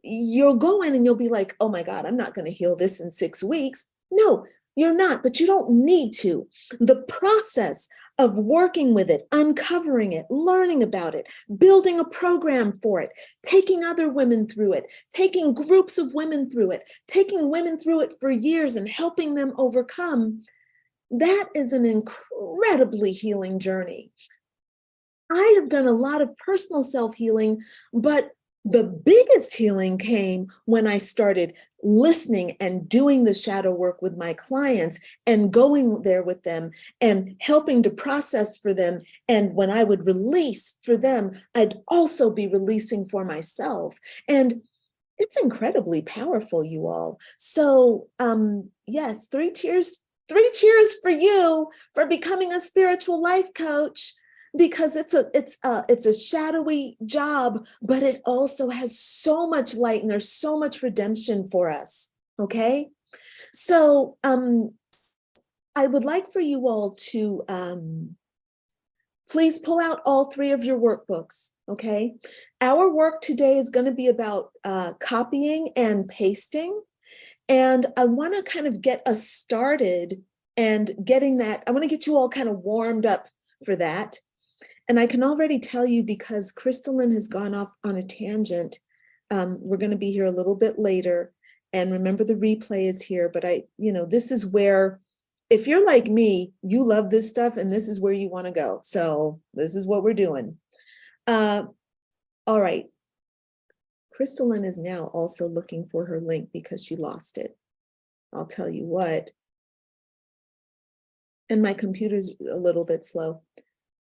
You'll go in and you'll be like, oh my God, I'm not going to heal this in 6 weeks. No, you're not, but you don't need to. The process of working with it, uncovering it, learning about it, building a program for it, taking other women through it, taking groups of women through it, taking women through it for years and helping them overcome, that is an incredibly healing journey. I have done a lot of personal self-healing, but the biggest healing came when I started listening and doing the shadow work with my clients and going there with them and helping to process for them. And when I would release for them, I'd also be releasing for myself. And it's incredibly powerful, you all. So yes, 3 cheers for you for becoming a spiritual life coach. Because it's a shadowy job, but it also has so much light and there's so much redemption for us. Okay, so I would like for you all to Please pull out all 3 of your workbooks, okay? Our work today is going to be about copying and pasting. And I want to kind of get us started and getting that. I want to get you all kind of warmed up for that. And I can already tell you, because Crystalline has gone off on a tangent, we're going to be here a little bit later. And remember, the replay is here, but this is where, if you're like me, you love this stuff and this is where you want to go. So this is what we're doing. All right. Crystalline is now also looking for her link because she lost it. I'll tell you what. And my computer's a little bit slow.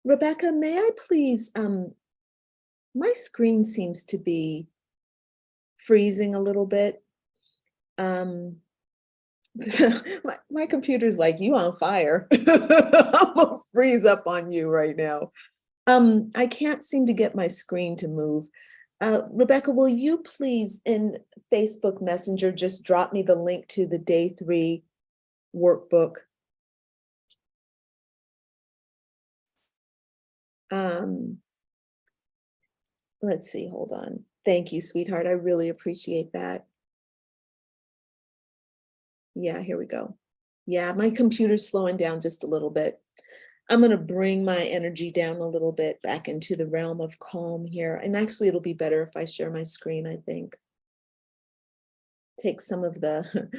Rebecca, may I please, my screen seems to be freezing a little bit. My computer's like, you on fire. I'm gonna freeze up on you right now. I can't seem to get my screen to move. Rebecca, will you please in Facebook Messenger just drop me the link to the day 3 workbook? Let's see, hold on. Thank you, sweetheart. I really appreciate that. Yeah, here we go. Yeah, my computer's slowing down just a little bit. I'm going to bring my energy down a little bit back into the realm of calm here. And actually, it'll be better if I share my screen, I think. Take some of the,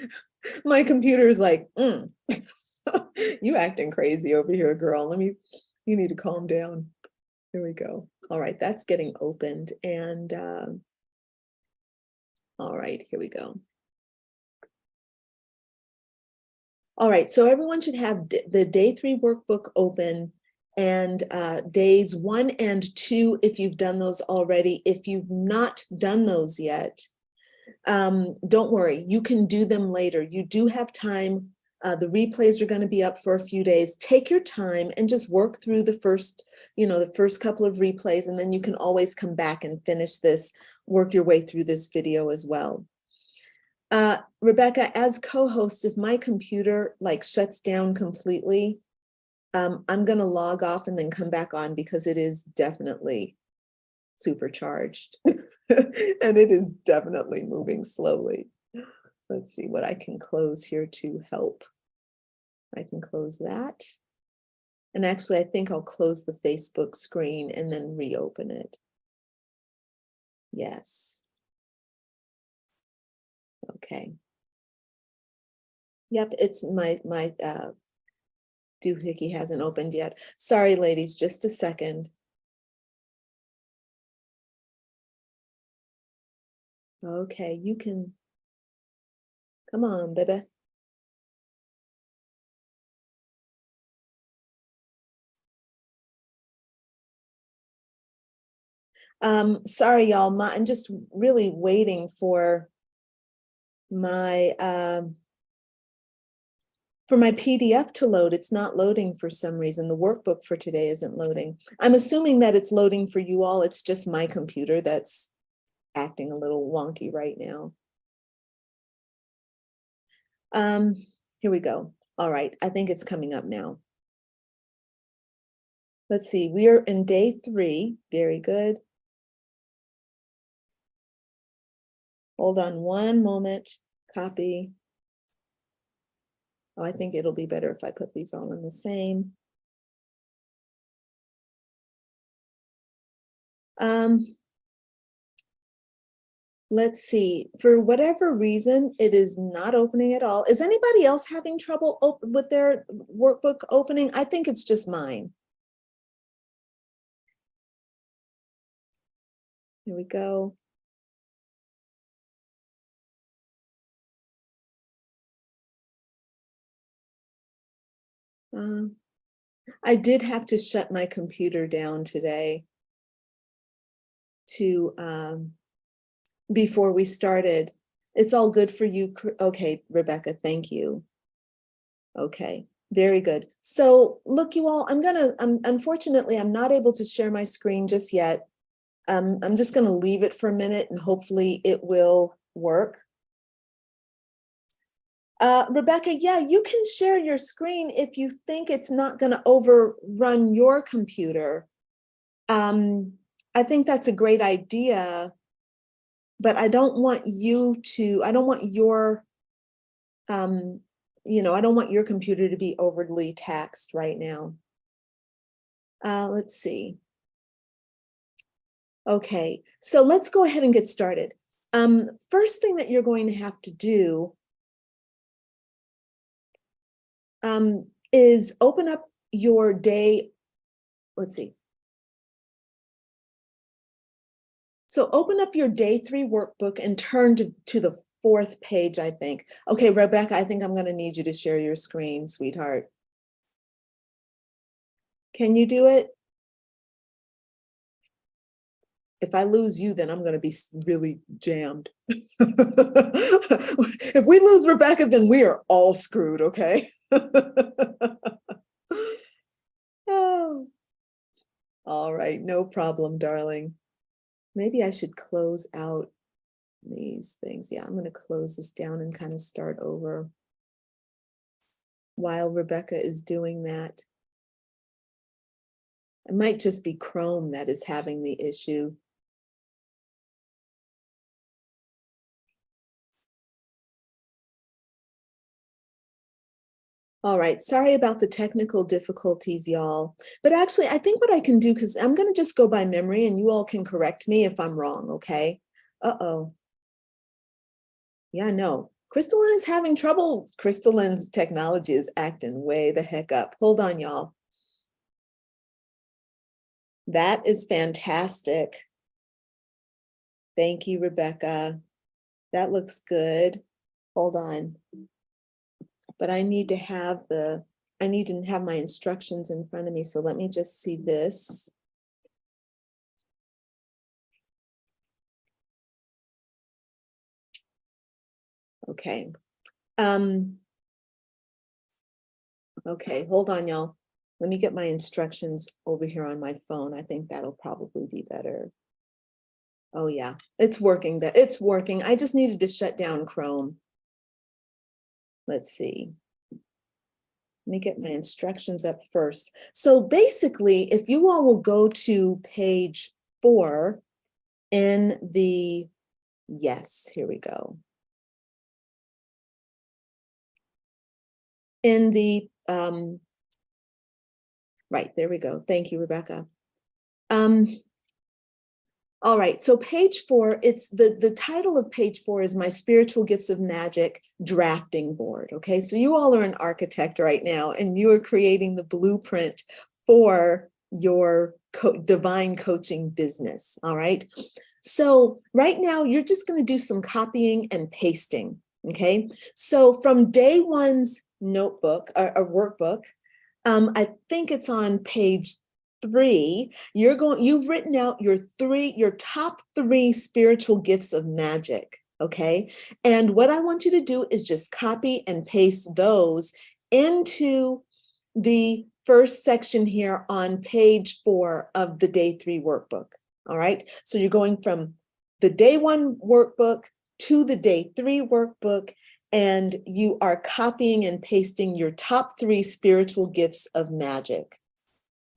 my computer's like, you acting crazy over here, girl. You need to calm down. Here we go. All right, that's getting opened. And all right, here we go. All right, so everyone should have the day 3 workbook open, and days 1 and 2, if you've done those already. If you've not done those yet, don't worry, you can do them later. You do have time. The replays are going to be up for a few days. Take your time and just work through the first couple of replays, and then you can always come back and finish this, work your way through this video as well. Rebecca, as co-host, if my computer shuts down completely, I'm going to log off and then come back on, because it is definitely supercharged and it is definitely moving slowly. Let's see what I can close here to help. I can close that. And actually, I think I'll close the Facebook screen and then reopen it. Yes. Okay. Yep, it's my doohickey hasn't opened yet. Sorry, ladies, just a second. Okay, you can. Come on, baby. Sorry, y'all. I'm just really waiting for my PDF to load. It's not loading for some reason. The workbook for today isn't loading. I'm assuming that it's loading for you all. It's just my computer that's acting a little wonky right now. Here we go. All right, I think it's coming up now. Let's see, we are in day 3. Very good. Hold on one moment. Copy. Oh, I think it'll be better if I put these all in the same. Let's see, for whatever reason, it is not opening at all. Is anybody else having trouble with their workbook opening? I think it's just mine. Here we go. I did have to shut my computer down today to before we started. It's all good for you. Okay, Rebecca, thank you. Okay, very good. So look, you all, unfortunately, I'm not able to share my screen just yet. I'm just going to leave it for a minute and hopefully it will work. Rebecca, yeah, you can share your screen if you think it's not going to overrun your computer. I think that's a great idea, but I don't want you to, I don't want your, I don't want your computer to be overly taxed right now. Let's see. Okay, so let's go ahead and get started. First thing that you're going to have to do is open up your day. Let's see. So open up your day 3 workbook and turn to the 4th page, I think. Okay, Rebecca, I think I'm going to need you to share your screen, sweetheart. Can you do it? If I lose you, then I'm going to be really jammed. If we lose Rebecca, then we are all screwed, okay? Oh. All right, no problem, darling. Maybe I should close out these things. Yeah, I'm going to close this down and kind of start over while Rebecca is doing that. It might just be Chrome that is having the issue. All right, sorry about the technical difficulties, y'all. But actually, I think what I can do, because I'm going to just go by memory and you all can correct me if I'm wrong, okay? Uh-oh. Yeah, no. Crystalline is having trouble. Crystalline's technology is acting way the heck up. Hold on, y'all. That is fantastic. Thank you, Rebecca. That looks good. Hold on. But I need to have my instructions in front of me. So let me just see this. Okay. Okay, hold on, y'all. Let me get my instructions over here on my phone. I think that'll probably be better. Oh yeah, it's working. It's working. I just needed to shut down Chrome. Let's see. Let me get my instructions up first. So basically, if you all will go to page 4 in the, yes, here we go. In the, right, there we go. Thank you, Rebecca. All right, so page 4, it's the title of page 4 is My Spiritual Gifts of Magic Drafting Board. Okay, so you all are an architect right now and you are creating the blueprint for your divine coaching business. All right, so right now you're just going to do some copying and pasting. Okay, so from day 1's notebook or workbook, I think it's on page 3, you've written out your top 3 spiritual gifts of magic, okay? And what I want you to do is just copy and paste those into the first section here on page 4 of the day 3 workbook, all right? So you're going from the day 1 workbook to the day 3 workbook, and you are copying and pasting your top 3 spiritual gifts of magic.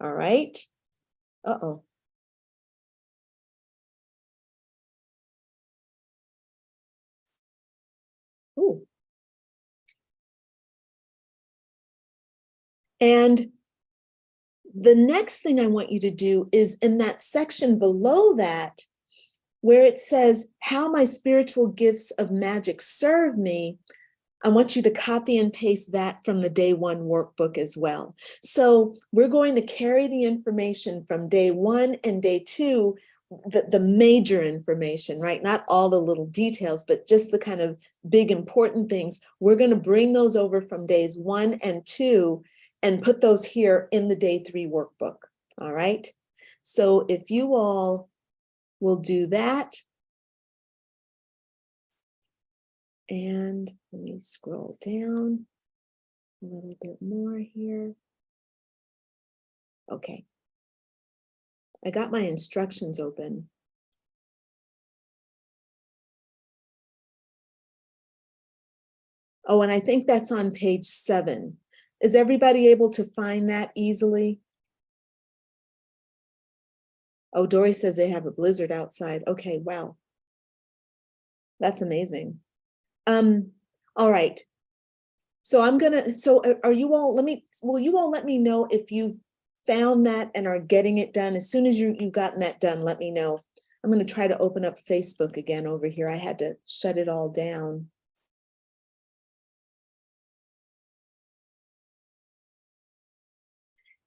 All right. Uh-oh. Ooh. And the next thing I want you to do is in that section below that, where it says how my spiritual gifts of magic serve me, I want you to copy and paste that from the day 1 workbook as well. So we're going to carry the information from day 1 and day 2, the major information, right? Not all the little details, but just the kind of big important things. We're going to bring those over from days 1 and 2 and put those here in the day 3 workbook. All right. So if you all will do that. And let me scroll down a little bit more here. Okay. I got my instructions open. Oh, and I think that's on page 7. Is everybody able to find that easily? Oh, Dory says they have a blizzard outside. Okay, wow. That's amazing. All right. So are you all, will you all let me know if you found that and are getting it done? As soon as you've gotten that done, let me know. I'm going to try to open up Facebook again over here. I had to shut it all down.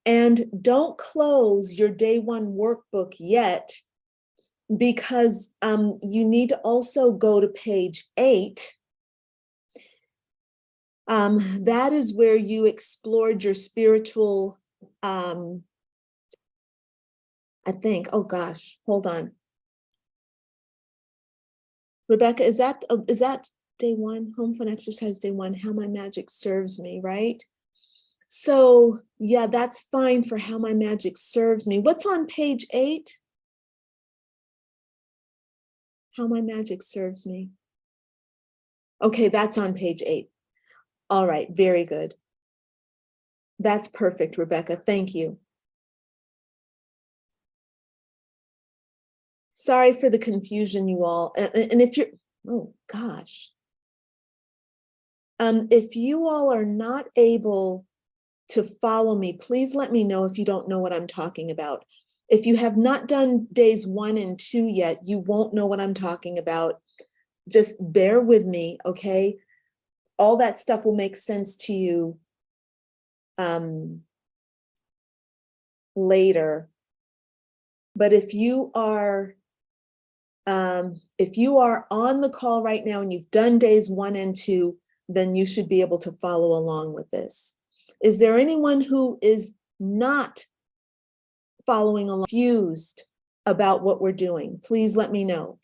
And don't close your day 1 workbook yet, because you need to also go to page 8. That is where you explored your spiritual, I think, oh gosh, hold on. Rebecca, is that day 1, home fun exercise day 1, how my magic serves me, right? So yeah, that's fine for how my magic serves me. What's on page 8? How my magic serves me. Okay, that's on page 8. All right, very good. That's perfect, Rebecca. Thank you. Sorry for the confusion, you all. And if you're, oh gosh. If you all are not able to follow me, please let me know if you don't know what I'm talking about. If you have not done days 1 and 2 yet, you won't know what I'm talking about. Just bear with me, okay? All that stuff will make sense to you later. But if you are on the call right now and you've done days 1 and 2, then you should be able to follow along with this. Is there anyone who is not following along, confused about what we're doing? Please let me know.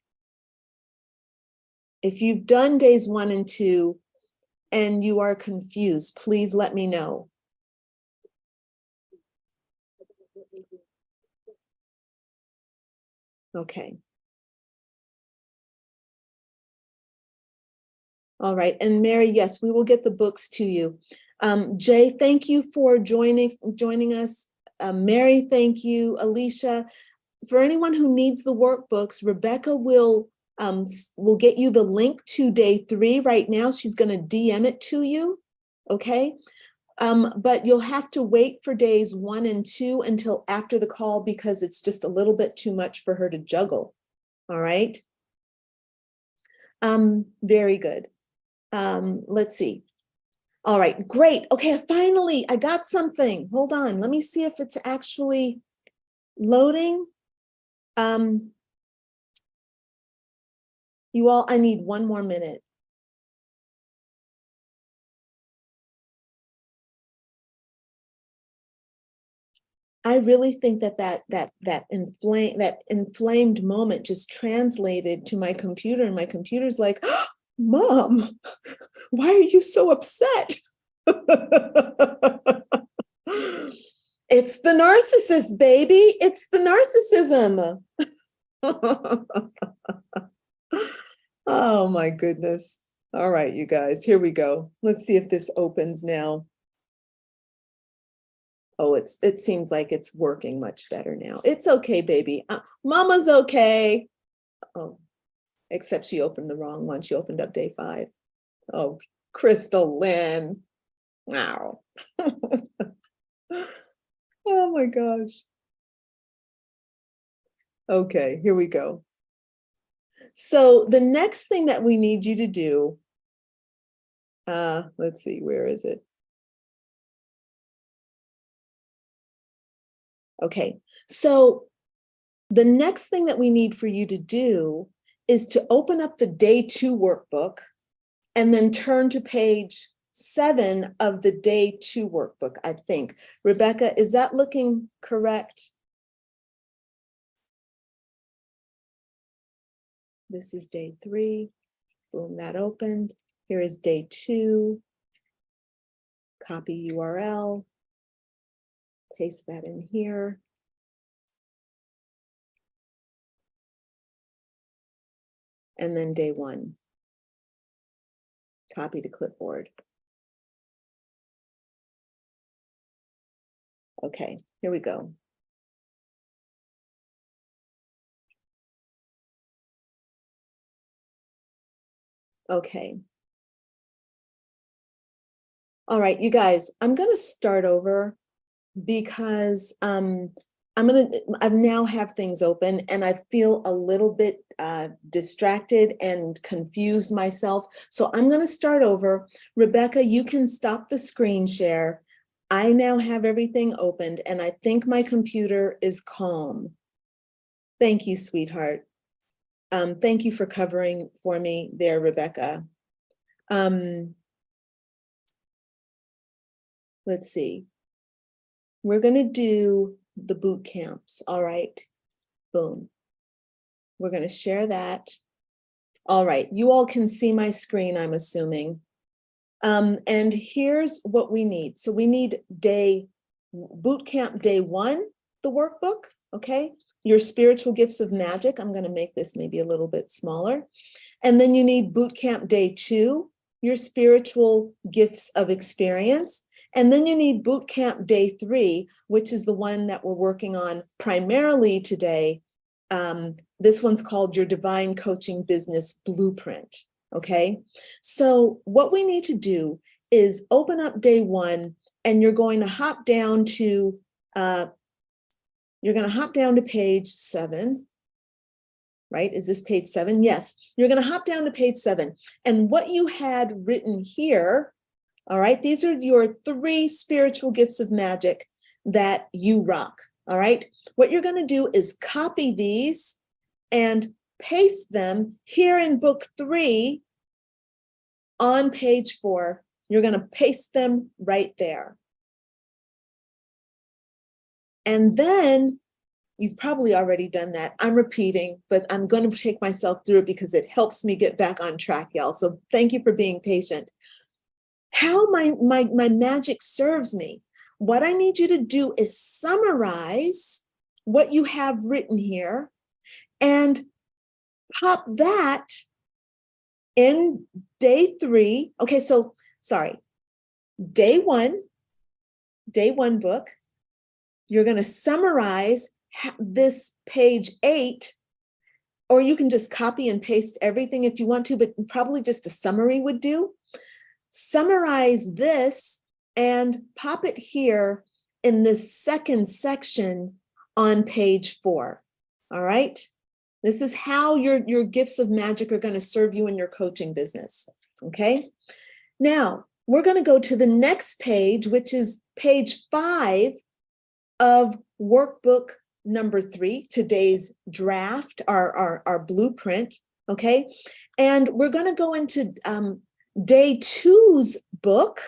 If you've done days 1 and 2 and you are confused, please let me know. Okay. All right, and Mary, yes, we will get the books to you. Jay, thank you for joining us. Mary, thank you. Alicia, for anyone who needs the workbooks, Rebecca will get you the link to day 3 right now. She's going to DM it to you, okay? But you'll have to wait for days 1 and 2 until after the call, because it's just a little bit too much for her to juggle. All right. Very good. Let's see. All right, great. Okay, finally, I got something. Hold on. Let me see if it's actually loading. You all, I need 1 more minute. I really think that inflamed moment just translated to my computer, and my computer's like, oh, Mom, why are you so upset? It's the narcissist, baby. It's the narcissism. Oh my goodness. All right, you guys, here we go. Let's see if this opens now. Oh, it seems like it's working much better now. It's okay, baby. Mama's okay. Oh, except she opened the wrong one. She opened up day 5. Oh, Crystal Lynn. Wow. Oh my gosh. Okay, here we go. So the next thing that we need you to do, let's see, where is it? Okay, so the next thing that we need for you to do is to open up the day 2 workbook and then turn to page 7 of the day 2 workbook, I think. Rebecca, is that looking correct? This is day 3. Boom, that opened. Here is day 2. Copy URL. Paste that in here. And then day 1. Copy to clipboard. Okay, here we go. Okay. All right, you guys, I'm going to start over because I now have things open and I feel a little bit distracted and confused myself. So I'm going to start over. Rebecca, you can stop the screen share. I now have everything opened and I think my computer is calm. Thank you, sweetheart. Thank you for covering for me there, Rebecca. Let's see. We're going to do the boot camps. All right. Boom. We're going to share that. All right. You all can see my screen, I'm assuming. And here's what we need. So we need boot camp day 1, the workbook. Okay. Your spiritual gifts of magic. I'm going to make this maybe a little bit smaller. And then you need boot camp day 2, your spiritual gifts of experience. And then you need boot camp day 3, which is the one that we're working on primarily today. This one's called your Divine Coaching Business Blueprint. Okay. So what we need to do is open up day 1 and you're going to hop down to, page 7. Right? Is this page 7? Yes. You're going to hop down to page 7. And what you had written here, all right, these are your 3 spiritual gifts of magic that you rock. All right. What you're going to do is copy these and paste them here in book 3 on page 4. You're going to paste them right there. And then you've probably already done that. I'm repeating, but I'm going to take myself through it because it helps me get back on track, y'all. So thank you for being patient. How my magic serves me. What I need you to do is summarize what you have written here and pop that in day 3. Okay, so sorry. Day 1 book. You're going to summarize this page 8, or you can just copy and paste everything if you want to, but probably just a summary would do. Summarize this and pop it here in this second section on page 4. All right. This is how your gifts of magic are going to serve you in your coaching business. Okay. Now we're going to go to the next page, which is page 5 of workbook number 3, today's draft, our blueprint, okay? And we're going to go into day 2's book,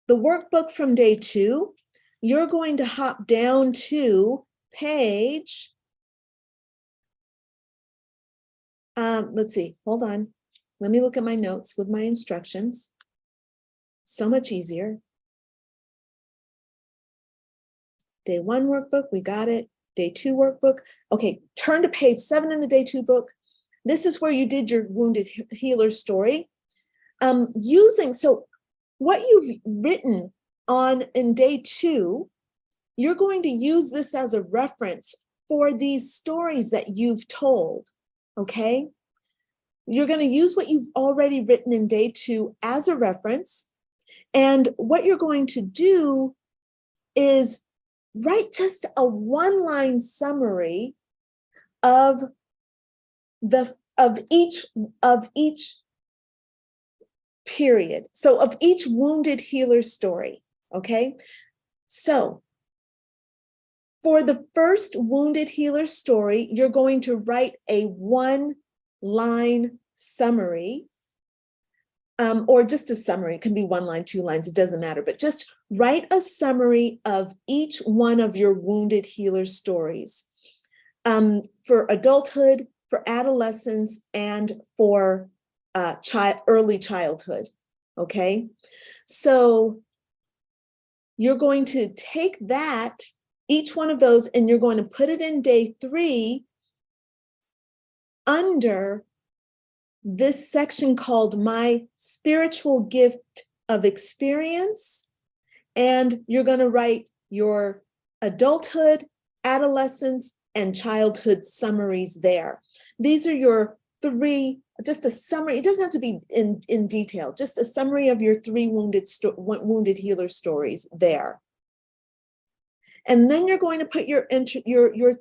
the workbook from day 2. You're going to hop down to page, let's see, hold on. Let me look at my notes with my instructions. So much easier. Day 1 workbook, we got it. Day 2 workbook. Okay, turn to page 7 in the day 2 book. This is where you did your wounded healer story. So what you've written on in day 2, you're going to use this as a reference for these stories that you've told, okay? You're going to use what you've already written in day 2 as a reference. And what you're going to do is write just a 1-line summary of each period. So of each wounded healer story. Okay. So for the first wounded healer story, you're going to write a 1-line summary. Or just a summary. It can be 1 line, 2 lines, it doesn't matter, but just write a summary of each one of your wounded healer stories for adulthood, for adolescence, and for early childhood, okay? So you're going to take that, each one of those, and you're going to put it in day 3 under this section called My Spiritual Gift of Experience, and you're going to write your adulthood, adolescence, and childhood summaries there. These are your three, just a summary. It doesn't have to be in detail, just a summary of your three wounded healer stories there. And then you're going to put your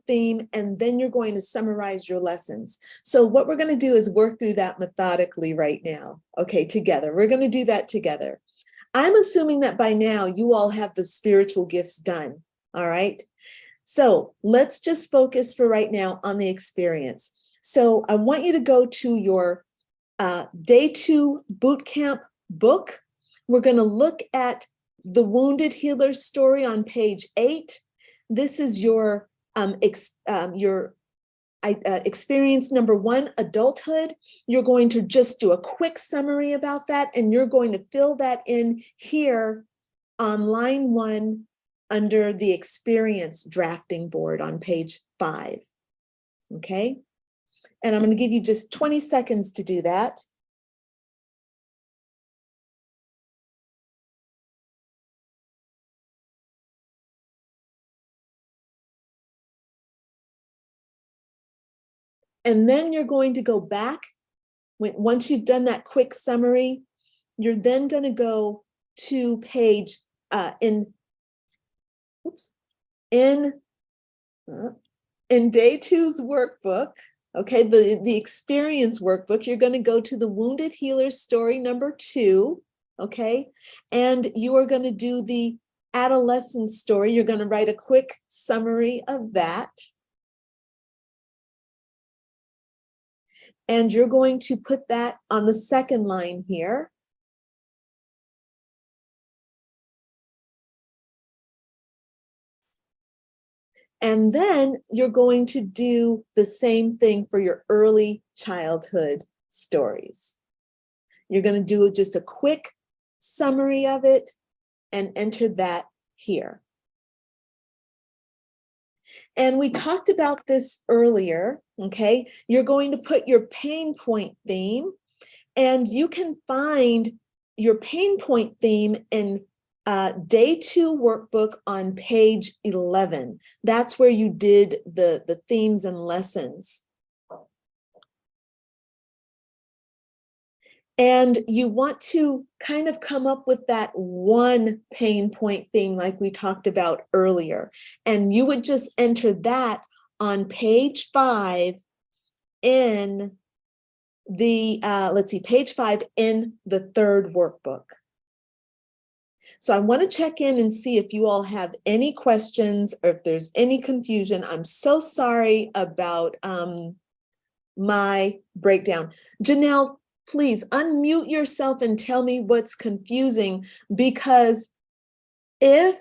theme, and then you're going to summarize your lessons. So what we're going to do is work through that methodically right now. Okay, together. We're going to do that together. I'm assuming that by now you all have the spiritual gifts done. All right. So let's just focus for right now on the experience. So I want you to go to your Day 2 Bootcamp book. We're going to look at the Wounded Healer story on page 8. This is your experience number 1, adulthood. You're going to just do a quick summary about that, and you're going to fill that in here on line 1 under the experience drafting board on page 5. Okay? And I'm going to give you just 20 seconds to do that. And then you're going to go back. Once you've done that quick summary, you're then going to go to page in Day 2's workbook. Okay, the experience workbook. You're going to go to the Wounded Healer story number 2. Okay, and you are going to do the adolescent story. You're going to write a quick summary of that. And you're going to put that on the second line here. And then you're going to do the same thing for your early childhood stories. You're going to do just a quick summary of it and enter that here. And we talked about this earlier, okay? You're going to put your pain point theme, and you can find your pain point theme in Day 2 workbook on page 11. That's where you did the themes and lessons. And you want to kind of come up with that one pain point theme like we talked about earlier. And you would just enter that on page 5 in the, page 5 in the 3rd workbook. So I want to check in and see if you all have any questions or if there's any confusion. I'm so sorry about my breakdown. Janelle, please unmute yourself and tell me what's confusing, because if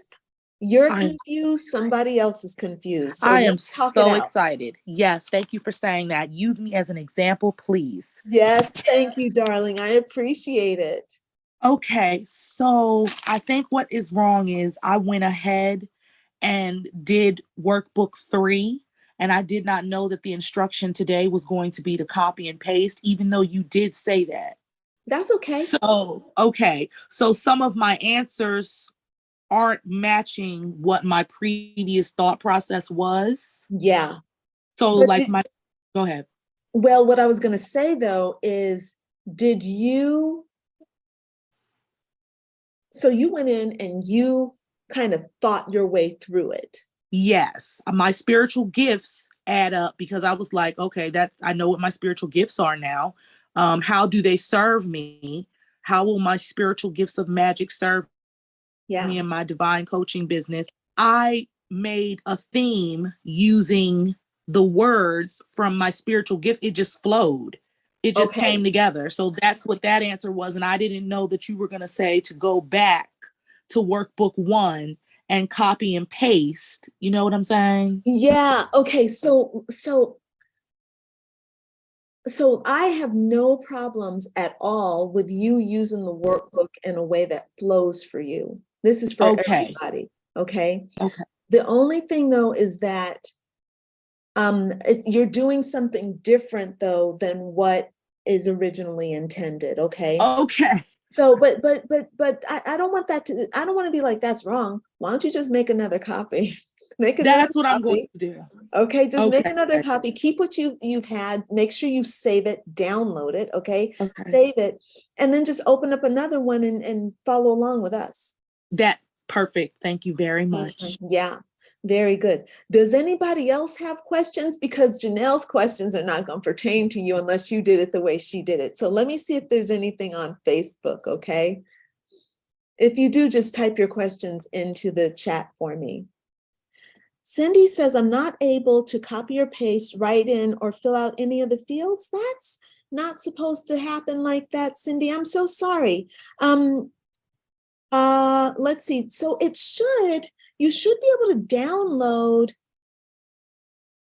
you're confused, somebody else is confused. So I am so excited. Yes, thank you for saying that. Use me as an example, please. Yes, thank you, darling. I appreciate it. Okay, so I think what is wrong is I went ahead and did workbook 3, and I did not know that the instruction today was going to be to copy and paste, even though you did say that. That's okay. So some of my answers aren't matching what my previous thought process was. Yeah. So go ahead. Well, what I was going to say though is, so you went in and you kind of thought your way through it. Yes, my spiritual gifts add up, because I was like, okay, I know what my spiritual gifts are now. How do they serve me? How will my spiritual gifts of magic serve me in my divine coaching business? I made a theme using the words from my spiritual gifts. It just flowed. It just came together. So that's what that answer was. And I didn't know that you were going to say to go back to workbook 1 and copy and paste. You know what I'm saying? Yeah. Okay. So I have no problems at all with you using the workbook in a way that flows for you. This is for everybody. Okay. Okay. The only thing though is that you're doing something different though than what is originally intended. Okay. Okay. So, but I don't want that to, I don't want to be like, that's wrong. Why don't you just make another copy? Make another That's what I'm going copy. to do. Okay, just make Okay. another copy. Keep what you've had. Make sure you save it, download it, okay? Okay. Save it, and then just open up another one and follow along with us. That perfect. Thank you very much. Yeah, very good. Does anybody else have questions? Because Janelle's questions are not going to pertain to you unless you did it the way she did it. So let me see if there's anything on Facebook, okay? If you do, just type your questions into the chat for me. Cindy says, I'm not able to copy or paste, write in, or fill out any of the fields. That's not supposed to happen like that, Cindy. I'm so sorry. Let's see. So you should be able to download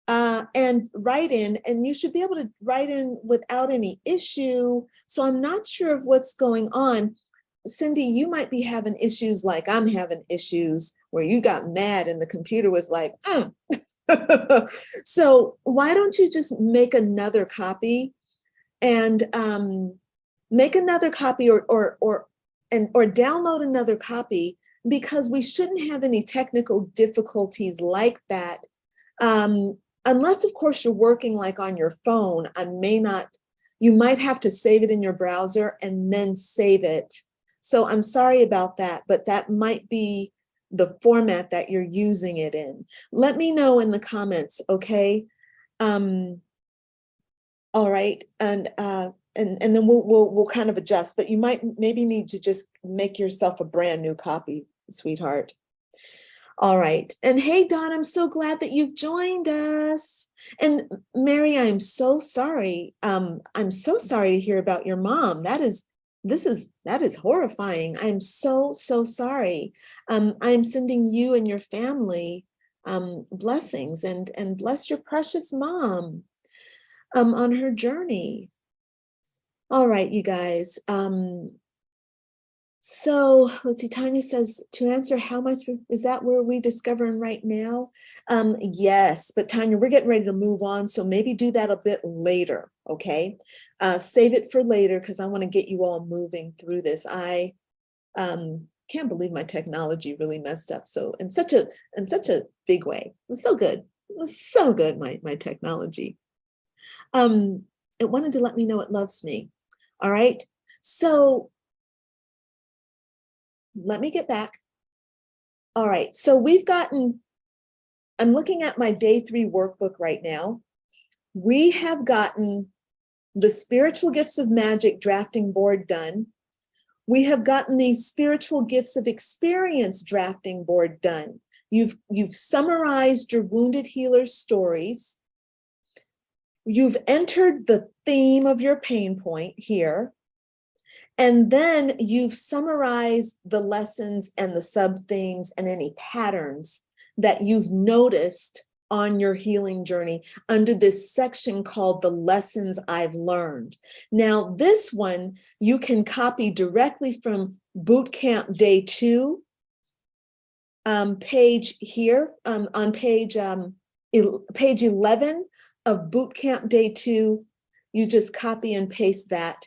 and write in, and you should be able to write in without any issue. So I'm not sure of what's going on. Cindy, you might be having issues like I'm having issues where you got mad and the computer was like, So why don't you just make another copy and make another copy or download another copy, because we shouldn't have any technical difficulties like that. Unless, of course, you're working like on your phone, you might have to save it in your browser and then save it. So I'm sorry about that, but that might be the format that you're using it in. Let me know in the comments, okay? All right, and then we'll kind of adjust, but you might maybe need to just make yourself a brand new copy, sweetheart. All right, and hey, Dawn, I'm so glad that you've joined us. And Mary, I'm so sorry. I'm so sorry to hear about your mom. That is horrifying. I'm so sorry. I'm sending you and your family blessings, and bless your precious mom on her journey. All right, you guys. So let's see, Tanya says, to answer how am I, is that where we discovering right now? Yes, but Tanya, we're getting ready to move on, so maybe do that a bit later, okay? Save it for later, because I want to get you all moving through this. I can't believe my technology really messed up so in such a big way. It was so good. It was so good, my technology. It wanted to let me know it loves me. All right, so let me get back. All right, so I'm looking at my day 3 workbook right now. We have gotten the Spiritual Gifts of Magic drafting board done. We have gotten the Spiritual Gifts of Experience drafting board done. You've summarized your wounded healer's stories. You've entered the theme of your pain point here. And then you've summarized the lessons and the sub-themes and any patterns that you've noticed on your healing journey under this section called the Lessons I've Learned. Now, this one you can copy directly from Bootcamp Day 2 page here, on page 11 of Bootcamp Day 2. You just copy and paste that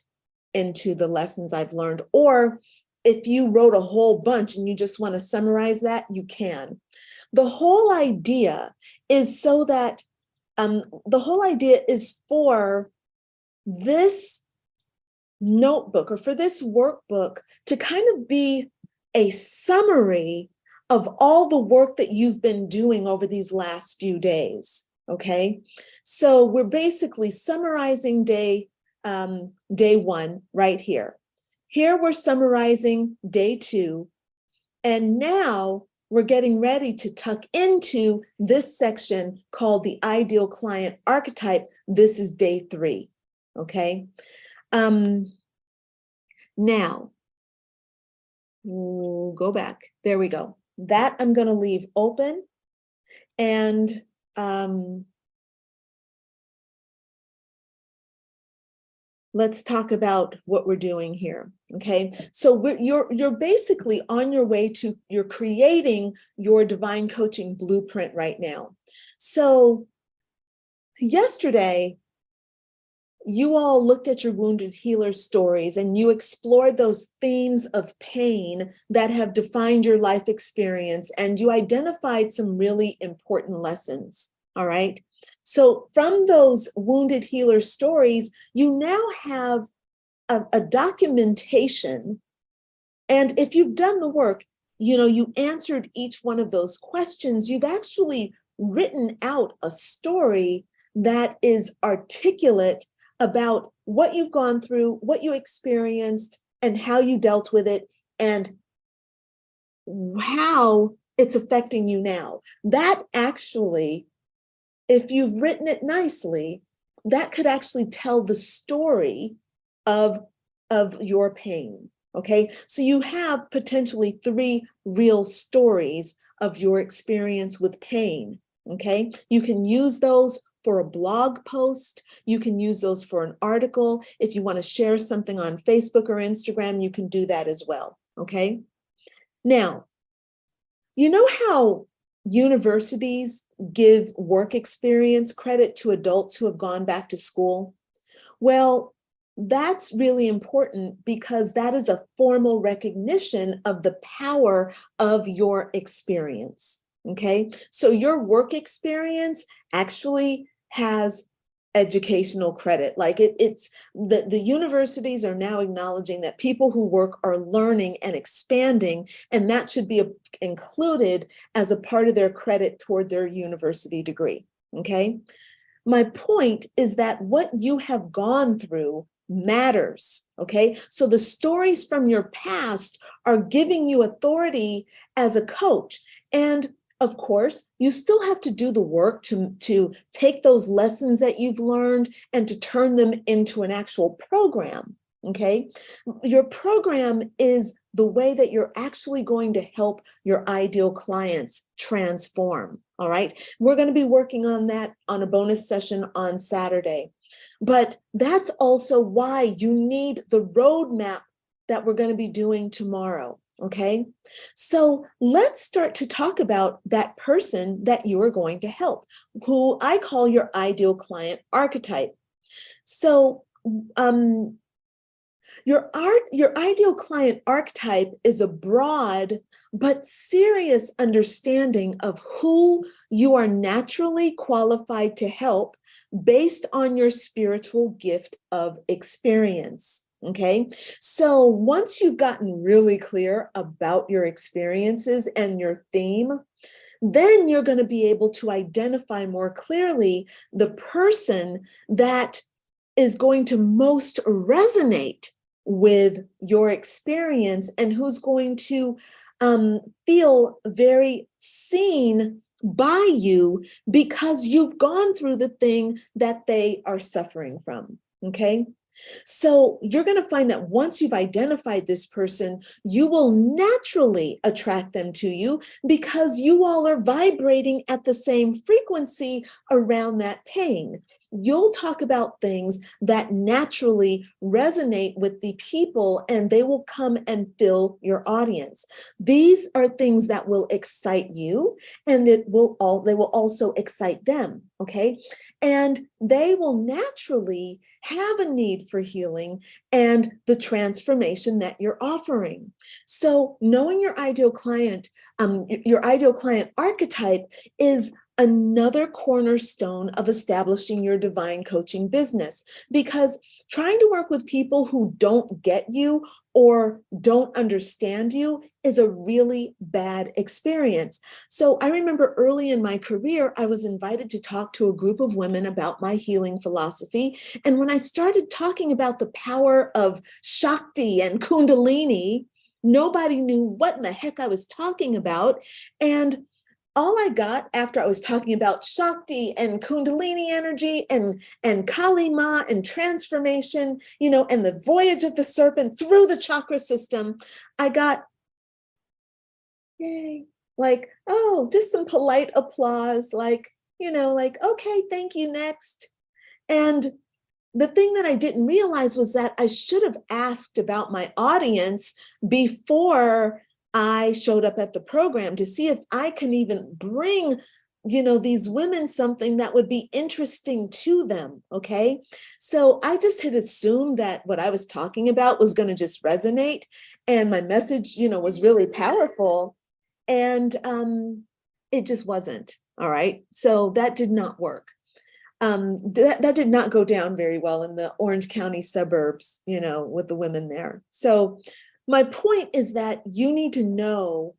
into the lessons I've learned. Or if you wrote a whole bunch and you just want to summarize that, you can. The whole idea is so that the whole idea is for this notebook or for this workbook to kind of be a summary of all the work that you've been doing over these last few days. Okay, so we're basically summarizing day 1 right here. Here we're summarizing day 2, and now we're getting ready to tuck into this section called the Ideal Client Archetype. This is day 3, okay? Now, we'll go back. There we go. That I'm going to leave open, and let's talk about what we're doing here, okay? So you're basically on your way to, you're creating your divine coaching blueprint right now. So yesterday, you all looked at your wounded healer stories and you explored those themes of pain that have defined your life experience, and you identified some really important lessons. All right. So from those wounded healer stories, you now have a documentation. And if you've done the work, you answered each one of those questions, you've actually written out a story that is articulate about what you've gone through, what you experienced, and how you dealt with it, and how it's affecting you now. That actually, if you've written it nicely, that could actually tell the story of your pain. Okay, so you have potentially 3 real stories of your experience with pain. Okay, you can use those for a blog post. You can use those for an article. If you want to share something on Facebook or Instagram, you can do that as well. Okay, now, you know how universities give work experience credit to adults who have gone back to school? Well, that's really important because that is a formal recognition of the power of your experience. Okay, so your work experience actually has educational credit. Like it's the universities are now acknowledging that people who work are learning and expanding, and that should be included as a part of their credit toward their university degree. Okay, my point is that what you have gone through matters. Okay, so the stories from your past are giving you authority as a coach. And of course, you still have to do the work to take those lessons that you've learned and to turn them into an actual program. Okay, your program is the way that you're actually going to help your ideal clients transform. All right, we're going to be working on that on a bonus session on Saturday. But that's also why you need the roadmap that we're going to be doing tomorrow. Okay, so let's start to talk about that person that you are going to help, who I call your ideal client archetype. So, your ideal client archetype is a broad but serious understanding of who you are naturally qualified to help based on your spiritual gift of experience. Okay, so once you've gotten really clear about your experiences and your theme, then you're going to be able to identify more clearly the person that is going to most resonate with your experience and who's going to feel very seen by you because you've gone through the thing that they are suffering from. Okay, so you're going to find that once you've identified this person, you will naturally attract them to you because you all are vibrating at the same frequency around that pain. You'll talk about things that naturally resonate with the people, and they will come and fill your audience. These are things that will excite you, and they will also excite them. Okay, and they will naturally have a need for healing and the transformation that you're offering. So knowing your ideal client archetype is another cornerstone of establishing your divine coaching business, because trying to work with people who don't get you or don't understand you is a really bad experience. So I remember early in my career, I was invited to talk to a group of women about my healing philosophy. And when I started talking about the power of Shakti and Kundalini, nobody knew what in the heck I was talking about. And all I got after I was talking about Shakti and Kundalini energy and Kali Ma and transformation, and the voyage of the serpent through the chakra system, I got, yay, like, oh, just some polite applause, like, okay, thank you, next. And the thing that I didn't realize was that I should have asked about my audience before I showed up at the program to see if I can even bring these women something that would be interesting to them, okay? So I just had assumed that what I was talking about was going to just resonate, and my message, was really powerful, and it just wasn't, all right? So that did not work. That did not go down very well in the Orange County suburbs, with the women there. So my point is that you need to know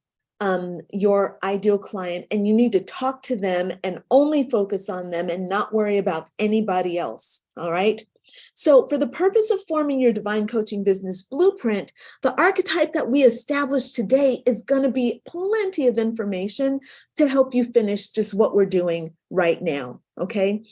your ideal client, and you need to talk to them and only focus on them and not worry about anybody else. All right. So for the purpose of forming your divine coaching business blueprint, the archetype that we established today is going to be plenty of information to help you finish just what we're doing right now. Okay.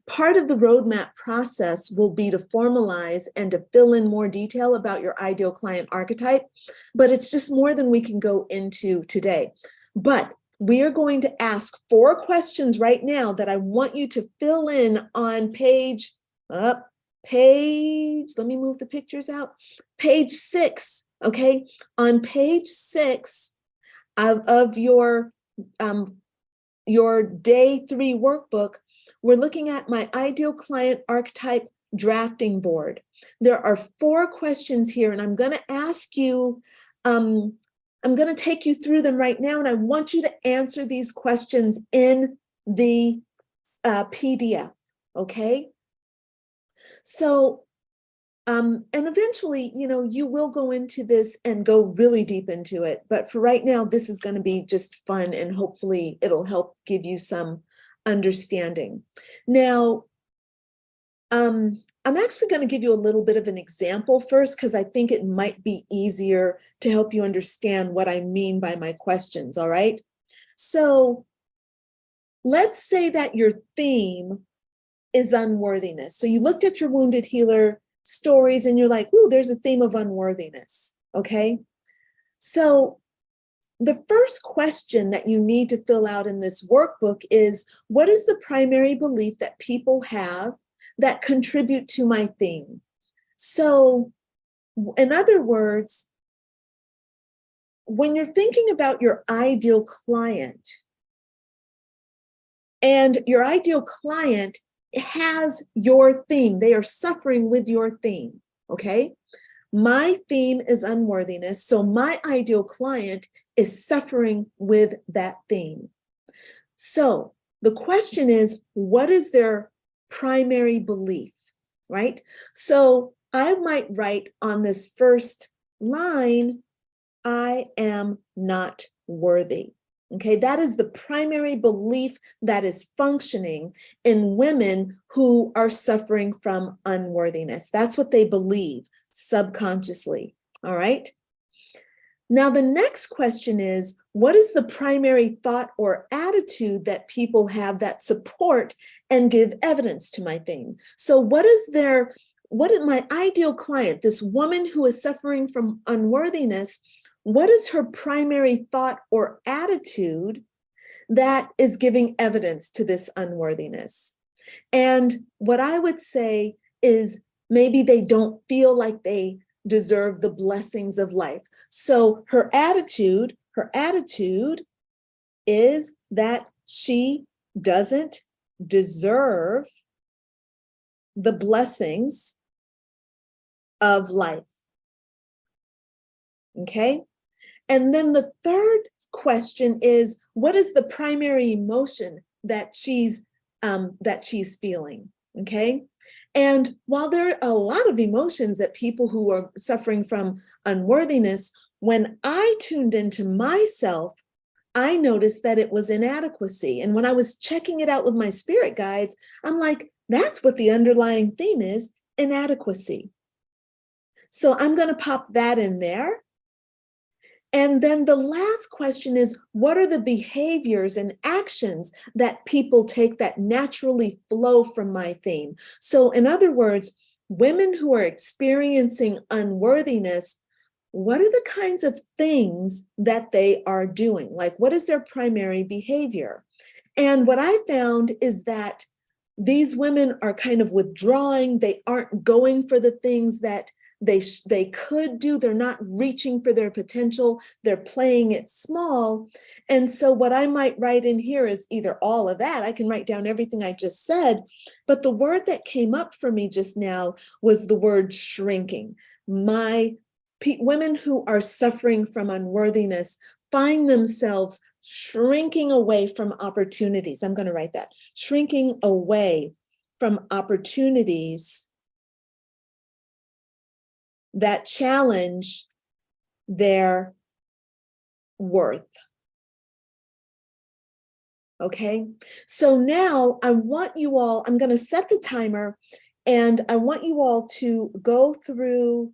Part of the roadmap process will be to formalize and to fill in more detail about your ideal client archetype, but it's just more than we can go into today. But we are going to ask 4 questions right now that I want you to fill in on page, let me move the pictures out, page 6, okay? On page 6 of your day 3 workbook, we're looking at my ideal client archetype drafting board. There are 4 questions here, and I'm going to ask you, I'm going to take you through them right now, and I want you to answer these questions in the PDF, okay? So, and eventually, you will go into this and go really deep into it, but for right now, this is going to be just fun, and hopefully it'll help give you some understanding. Now, I'm actually going to give you a little bit of an example first, because I think it might be easier to help you understand what I mean by my questions, all right? So let's say that your theme is unworthiness. So you looked at your wounded healer stories and you're like, ooh, there's a theme of unworthiness, okay? So the first question that you need to fill out in this workbook is, what is the primary belief that people have that contribute to my theme? So, in other words, when you're thinking about your ideal client, and your ideal client has your theme, they are suffering with your theme, okay? My theme is unworthiness, so my ideal client is suffering with that theme. So the question is, what is their primary belief, right? So I might write on this first line, I am not worthy. Okay, that is the primary belief that is functioning in women who are suffering from unworthiness. That's what they believe subconsciously, all right? Now, the next question is, what is the primary thought or attitude that people have that support and give evidence to my theme? So what is my ideal client, this woman who is suffering from unworthiness, what is her primary thought or attitude that is giving evidence to this unworthiness? And what I would say is, maybe they don't feel like they deserve the blessings of life. So her attitude is that she doesn't deserve the blessings of life. Okay? And then the third question is, what is the primary emotion that she's feeling? Okay. And while there are a lot of emotions that people who are suffering from unworthiness, when I tuned into myself, I noticed that it was inadequacy. And when I was checking it out with my spirit guides, I'm like, that's what the underlying theme is, inadequacy. So I'm going to pop that in there. And then the last question is, what are the behaviors and actions that people take that naturally flow from my theme? So in other words, women who are experiencing unworthiness, what are the kinds of things that they are doing? Like, what is their primary behavior? And what I found is that these women are kind of withdrawing. They aren't going for the things that they could do. They're not reaching for their potential. They're playing it small. And so what I might write in here is either all of that. I can write down everything I just said, but the word that came up for me just now was the word shrinking. Women who are suffering from unworthiness find themselves shrinking away from opportunities. I'm going to write that. Shrinking away from opportunities that challenge their worth. Okay, so now I want you all, I'm going to set the timer, and I want you all to go through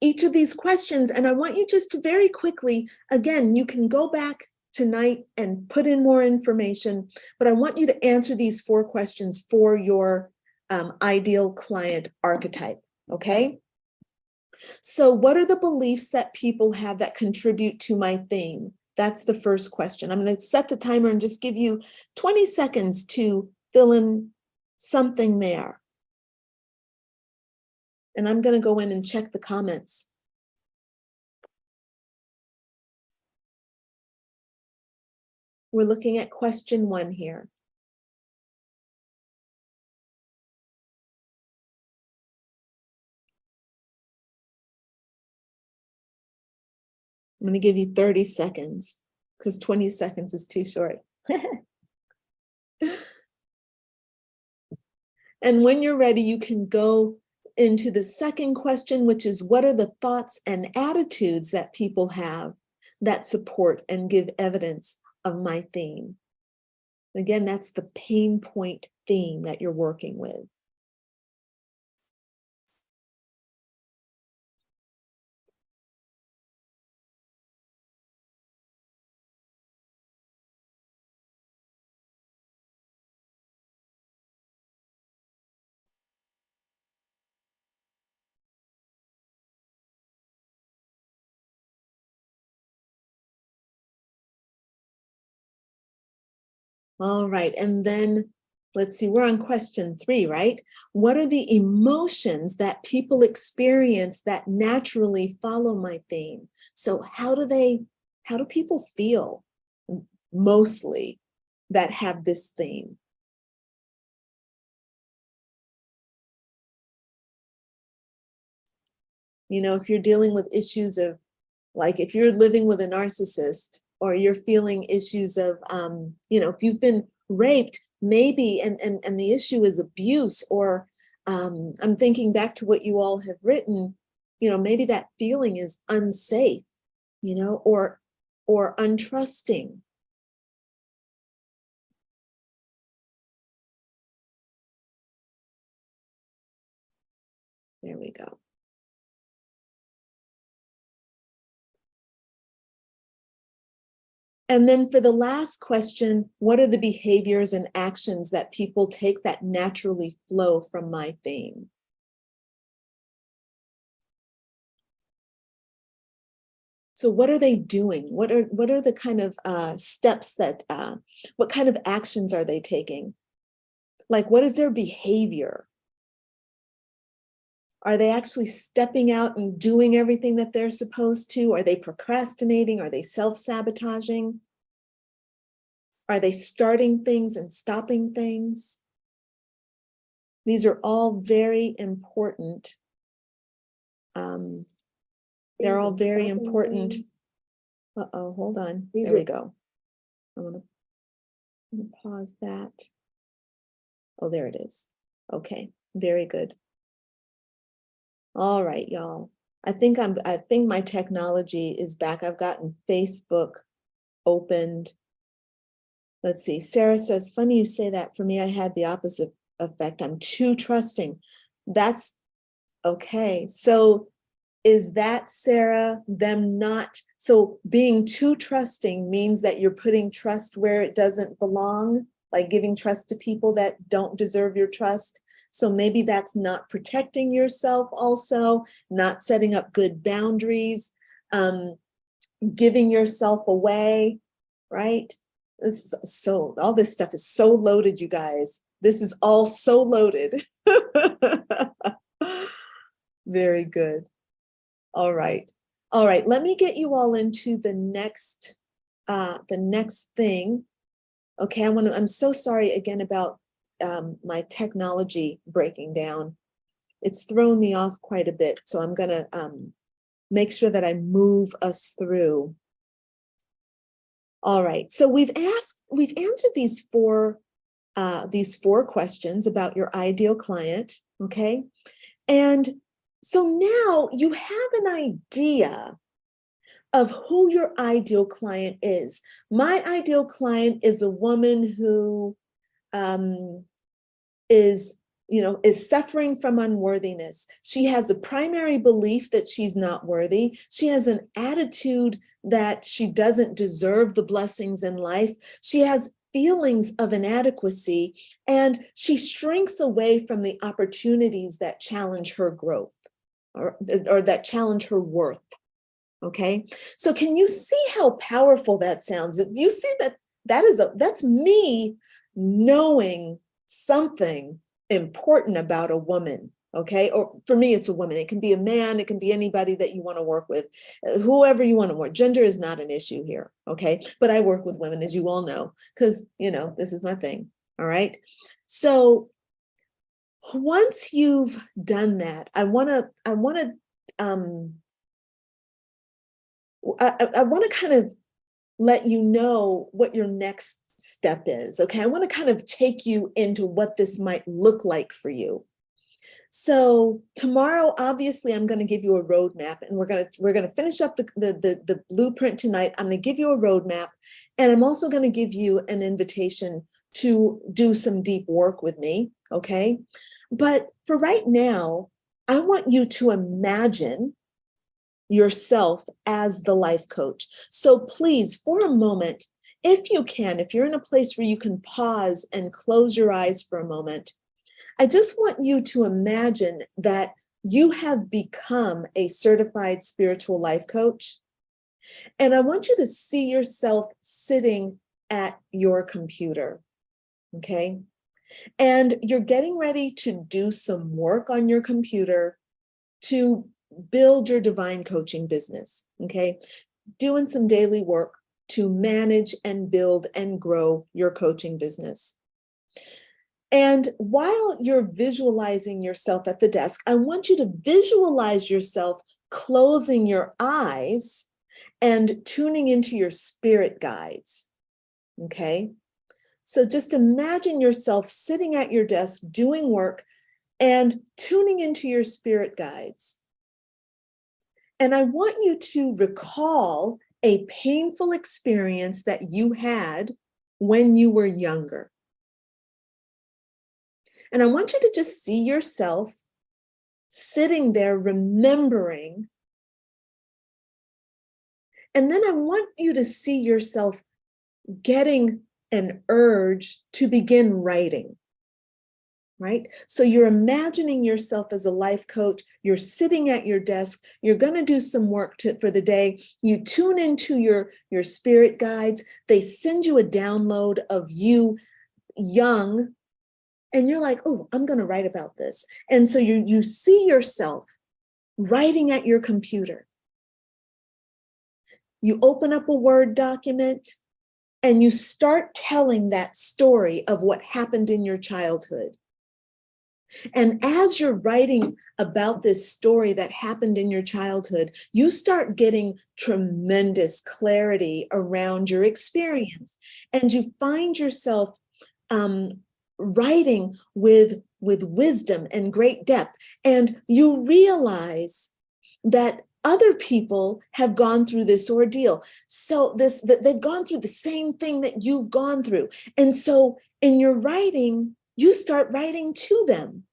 each of these questions. And I want you just to very quickly, again, you can go back tonight and put in more information, but I want you to answer these 4 questions for your ideal client archetype, okay? So what are the beliefs that people have that contribute to my theme? That's the first question. I'm going to set the timer and just give you 20 seconds to fill in something there. And I'm going to go in and check the comments. We're looking at question 1 here. I'm going to give you 30 seconds because 20 seconds is too short. And when you're ready, you can go into the second question, which is what are the thoughts and attitudes that people have that support and give evidence of my theme? Again, that's the pain point theme that you're working with. All right, and then let's see, we're on question 3, right? What are the emotions that people experience that naturally follow my theme? So how do people feel mostly that have this theme? You know, if you're dealing with issues of, like if you're living with a narcissist, or you're feeling issues of, you know, if you've been raped, maybe, and the issue is abuse, or I'm thinking back to what you all have written, you know, maybe that feeling is unsafe, you know, or untrusting. There we go. And then for the last question, what are the behaviors and actions that people take that naturally flow from my theme? So what are they doing? What are the kind of steps that, what kind of actions are they taking? Like, what is their behavior? Are they actually stepping out and doing everything that they're supposed to? Are they procrastinating? Are they self-sabotaging? Are they starting things and stopping things? These are all very important. They're all very important. Uh-oh, hold on. There we go. I'm gonna pause that. Oh, there it is. Okay, very good. All right, y'all. I think my technology is back. I've gotten Facebook opened. Let's see. Sarah says, funny you say that. For me, I had the opposite effect. I'm too trusting. That's okay. So is that, Sarah, them not? So being too trusting means that you're putting trust where it doesn't belong, like giving trust to people that don't deserve your trust. So maybe that's not protecting yourself also, not setting up good boundaries, giving yourself away, right? So all this stuff is so loaded, you guys. This is all so loaded. Very good. All right. All right. Let me get you all into the next thing. Okay. I'm so sorry again about my technology breaking down. It's thrown me off quite a bit. So I'm going to make sure that I move us through. All right. So we've answered these four questions about your ideal client. Okay. And so now you have an idea of who your ideal client is. My ideal client is a woman who is suffering from unworthiness. She has a primary belief that she's not worthy. She has an attitude that she doesn't deserve the blessings in life. She has feelings of inadequacy, and she shrinks away from the opportunities that challenge her growth or that challenge her worth. Okay, so can you see how powerful that sounds? You see that's me knowing something important about a woman. Okay, or for me, it's a woman. It can be a man, it can be anybody that you want to work with, whoever you want to work. Gender is not an issue here. Okay, but I work with women, as you all know, because this is my thing. All right, so once you've done that, I want to kind of let you know what your next step is. Okay, I want to kind of take you into what this might look like for you. So tomorrow, obviously, I'm going to give you a roadmap, and we're going to finish up the blueprint tonight. I'm going to give you a roadmap, and I'm also going to give you an invitation to do some deep work with me. Okay, but for right now, I want you to imagine yourself as the life coach. So please, for a moment, if you can, if you're in a place where you can pause and close your eyes for a moment, I just want you to imagine that you have become a certified spiritual life coach. And I want you to see yourself sitting at your computer, okay? And you're getting ready to do some work on your computer to build your divine coaching business, okay? Doing some daily work to manage and build and grow your coaching business. And while you're visualizing yourself at the desk, I want you to visualize yourself closing your eyes and tuning into your spirit guides, okay? So just imagine yourself sitting at your desk doing work and tuning into your spirit guides. And I want you to recall a painful experience that you had when you were younger. And I want you to just see yourself sitting there remembering. And then I want you to see yourself getting an urge to begin writing. Right? So you're imagining yourself as a life coach, you're sitting at your desk, you're going to do some work for the day, you tune into your spirit guides, they send you a download of you young, and you're like, oh, I'm going to write about this. And so you see yourself writing at your computer. You open up a Word document and you start telling that story of what happened in your childhood. And as you're writing about this story that happened in your childhood, you start getting tremendous clarity around your experience. And you find yourself writing with wisdom and great depth. And you realize that other people have gone through this ordeal. So that they've gone through the same thing that you've gone through. And so in your writing, you start writing to them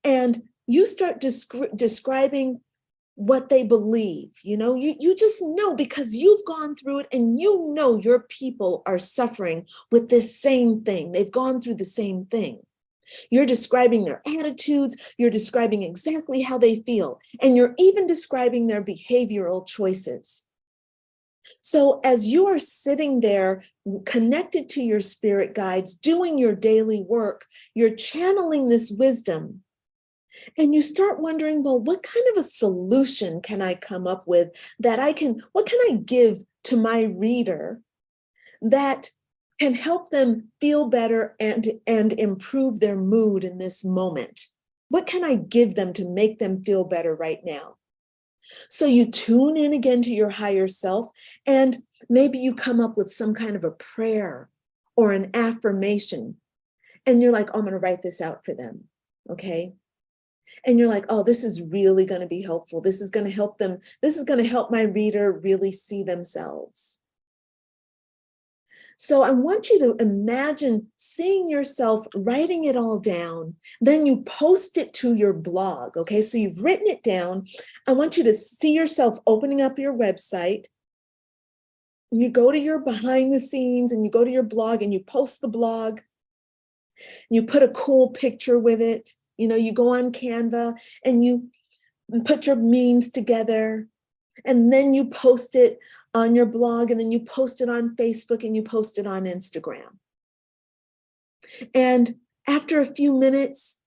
and you start describing what they believe. You just know because you've gone through it and you know your people are suffering with this same thing. They've gone through the same thing. You're describing their attitudes. You're describing exactly how they feel. And you're even describing their behavioral choices. So as you are sitting there connected to your spirit guides, doing your daily work, you're channeling this wisdom. And you start wondering, well, what kind of a solution can I come up with that what can I give to my reader that can help them feel better and improve their mood in this moment? What can I give them to make them feel better right now? So you tune in again to your higher self, and maybe you come up with some kind of a prayer or an affirmation, and you're like, oh, I'm going to write this out for them. Okay. And you're like, oh, this is really going to be helpful. This is going to help them. This is going to help my reader really see themselves. So I want you to imagine seeing yourself writing it all down. Then you post it to your blog. Okay, so you've written it down. I want you to see yourself opening up your website. You go to your behind the scenes and you go to your blog and you post the blog. You put a cool picture with it. You know, you go on Canva and you put your memes together. And then you post it on your blog, and then you post it on Facebook, and you post it on Instagram. And after a few minutes,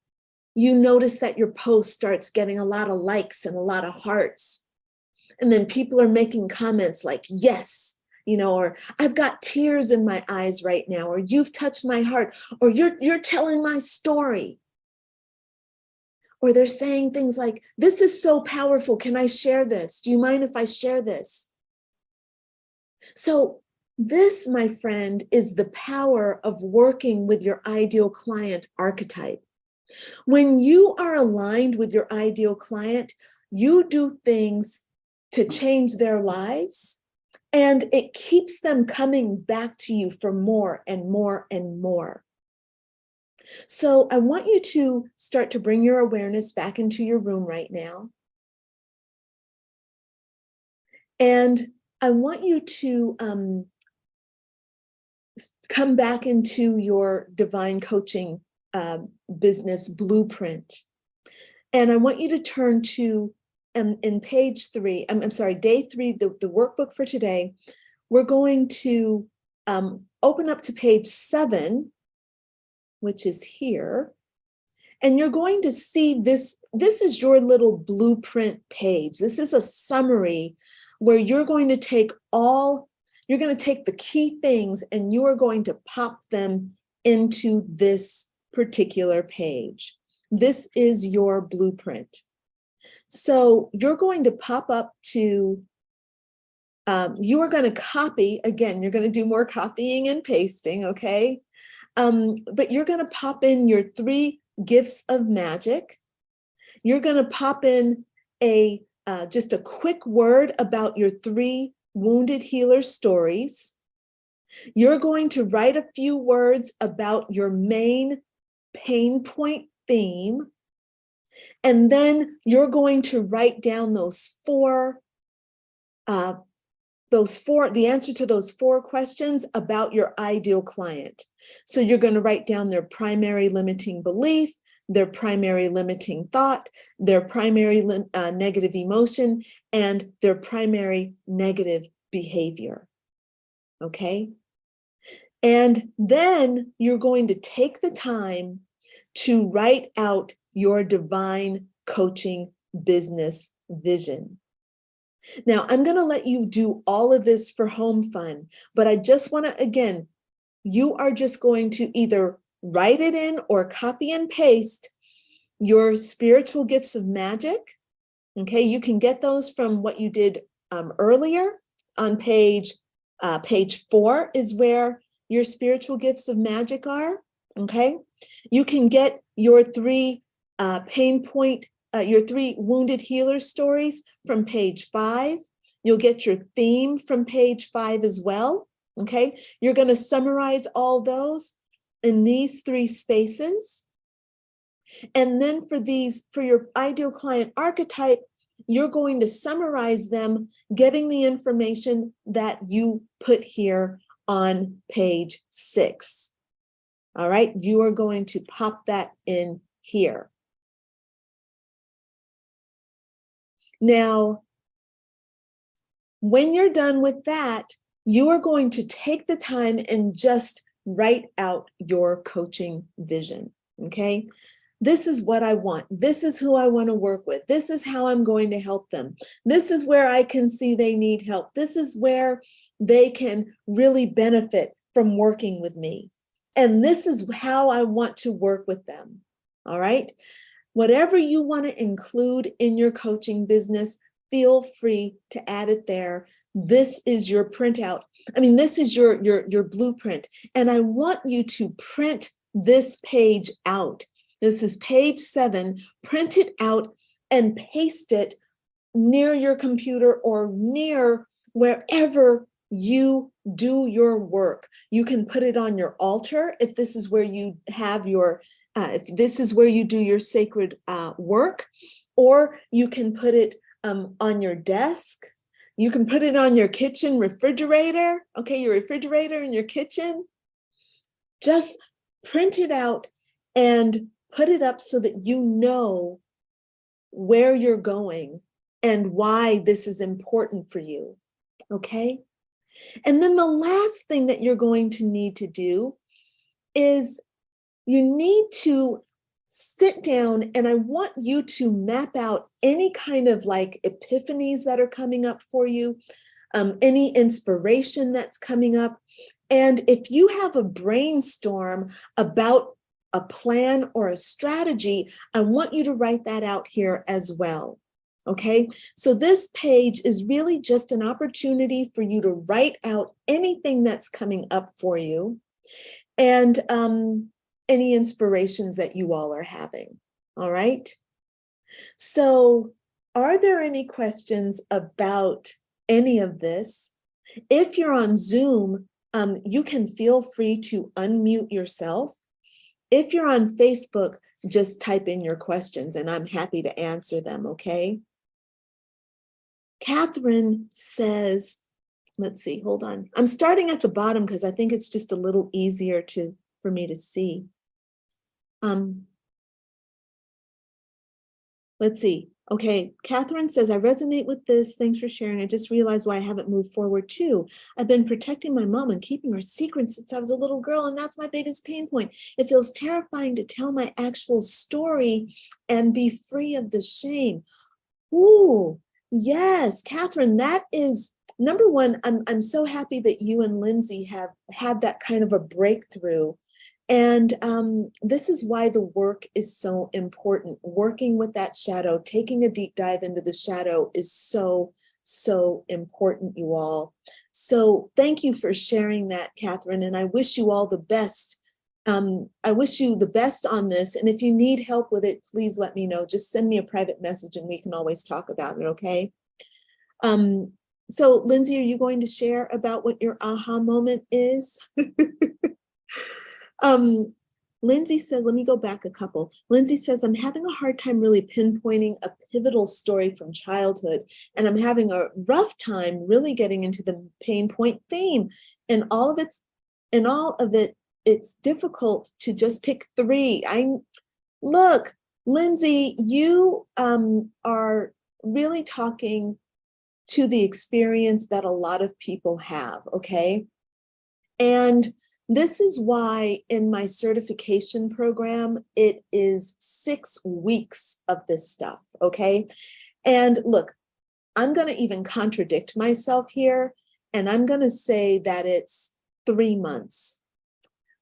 you notice that your post starts getting a lot of likes and a lot of hearts. And then people are making comments like, yes, you know, or I've got tears in my eyes right now, or you've touched my heart, or you're telling my story. Or they're saying things like, this is so powerful. Can I share this? Do you mind if I share this? So this, my friend, is the power of working with your ideal client archetype. When you are aligned with your ideal client, you do things to change their lives, and it keeps them coming back to you for more and more and more. So I want you to start to bring your awareness back into your room right now. And I want you to come back into your divine coaching business blueprint. And I want you to turn to, in page 3, I'm sorry, day 3, the workbook for today. We're going to open up to page 7, which is here. And you're going to see this is your little blueprint page. This is a summary where you're going to take the key things and you are going to pop them into this particular page. This is your blueprint. So you're going to pop up to, you are going to copy, again, you're going to do more copying and pasting, okay? But you're going to pop in your 3 gifts of magic. You're going to pop in just a quick word about your 3 wounded healer stories. You're going to write a few words about your main pain point theme. And then you're going to write down the answer to those 4 questions about your ideal client. So you're going to write down their primary limiting belief, their primary limiting thought, their primary negative emotion, and their primary negative behavior. Okay? And then you're going to take the time to write out your divine coaching business vision. Now, I'm going to let you do all of this for home fun, but I just want to, again, you are just going to either write it in or copy and paste your spiritual gifts of magic. Okay, you can get those from what you did earlier on page 4 is where your spiritual gifts of magic are. Okay, you can get your 3 your 3 wounded healer stories from page 5. You'll get your theme from page 5 as well. Okay, you're going to summarize all those in these 3 spaces. And then for your ideal client archetype, you're going to summarize them, getting the information that you put here on page 6. All right, you are going to pop that in here. Now, when you're done with that, you are going to take the time and just write out your coaching vision, okay? This is what I want. This is who I want to work with. This is how I'm going to help them. This is where I can see they need help. This is where they can really benefit from working with me. And this is how I want to work with them. All right. Whatever you want to include in your coaching business, feel free to add it there. This is your printout. I mean, this is your blueprint. And I want you to print this page out. This is page 7. Print it out and paste it near your computer or near wherever you do your work. You can put it on your altar if this is where you have your, if this is where you do your sacred work, or you can put it on your desk. You can put it on your kitchen refrigerator, okay, your refrigerator in your kitchen. Just print it out and put it up so that you know where you're going and why this is important for you, okay? And then the last thing that you're going to need to do is you need to sit down, and I want you to map out any kind of like epiphanies that are coming up for you, any inspiration that's coming up. And if you have a brainstorm about a plan or a strategy, I want you to write that out here as well. Okay, so this page is really just an opportunity for you to write out anything that's coming up for you and any inspirations that you all are having. All right. So are there any questions about any of this? If you're on Zoom, you can feel free to unmute yourself. If you're on Facebook, just type in your questions and I'm happy to answer them, okay? Catherine says, let's see, hold on. I'm starting at the bottom because I think it's just a little easier for me to see. Let's see. Okay, Catherine says, I resonate with this. Thanks for sharing. I just realized why I haven't moved forward too. I've been protecting my mom and keeping her secret since I was a little girl, and that's my biggest pain point. It feels terrifying to tell my actual story and be free of the shame. Ooh, yes, Catherine, that is, number one, I'm so happy that you and Lindsay have had that kind of a breakthrough. And this is why the work is so important. Working with that shadow, taking a deep dive into the shadow is so, so important, you all. So thank you for sharing that, Catherine, and I wish you all the best. I wish you the best on this. And if you need help with it, please let me know. Just send me a private message and we can always talk about it, okay? So Lindsay, are you going to share about what your aha moment is? Lindsay said, let me go back a couple. Lindsay says, I'm having a hard time really pinpointing a pivotal story from childhood, and I'm having a rough time really getting into the pain point theme. And all of it, it's difficult to just pick 3. Look, Lindsay, you are really talking to the experience that a lot of people have, okay? And this is why in my certification program, it is 6 weeks of this stuff, okay? And look, I'm gonna even contradict myself here, and I'm gonna say that it's 3 months.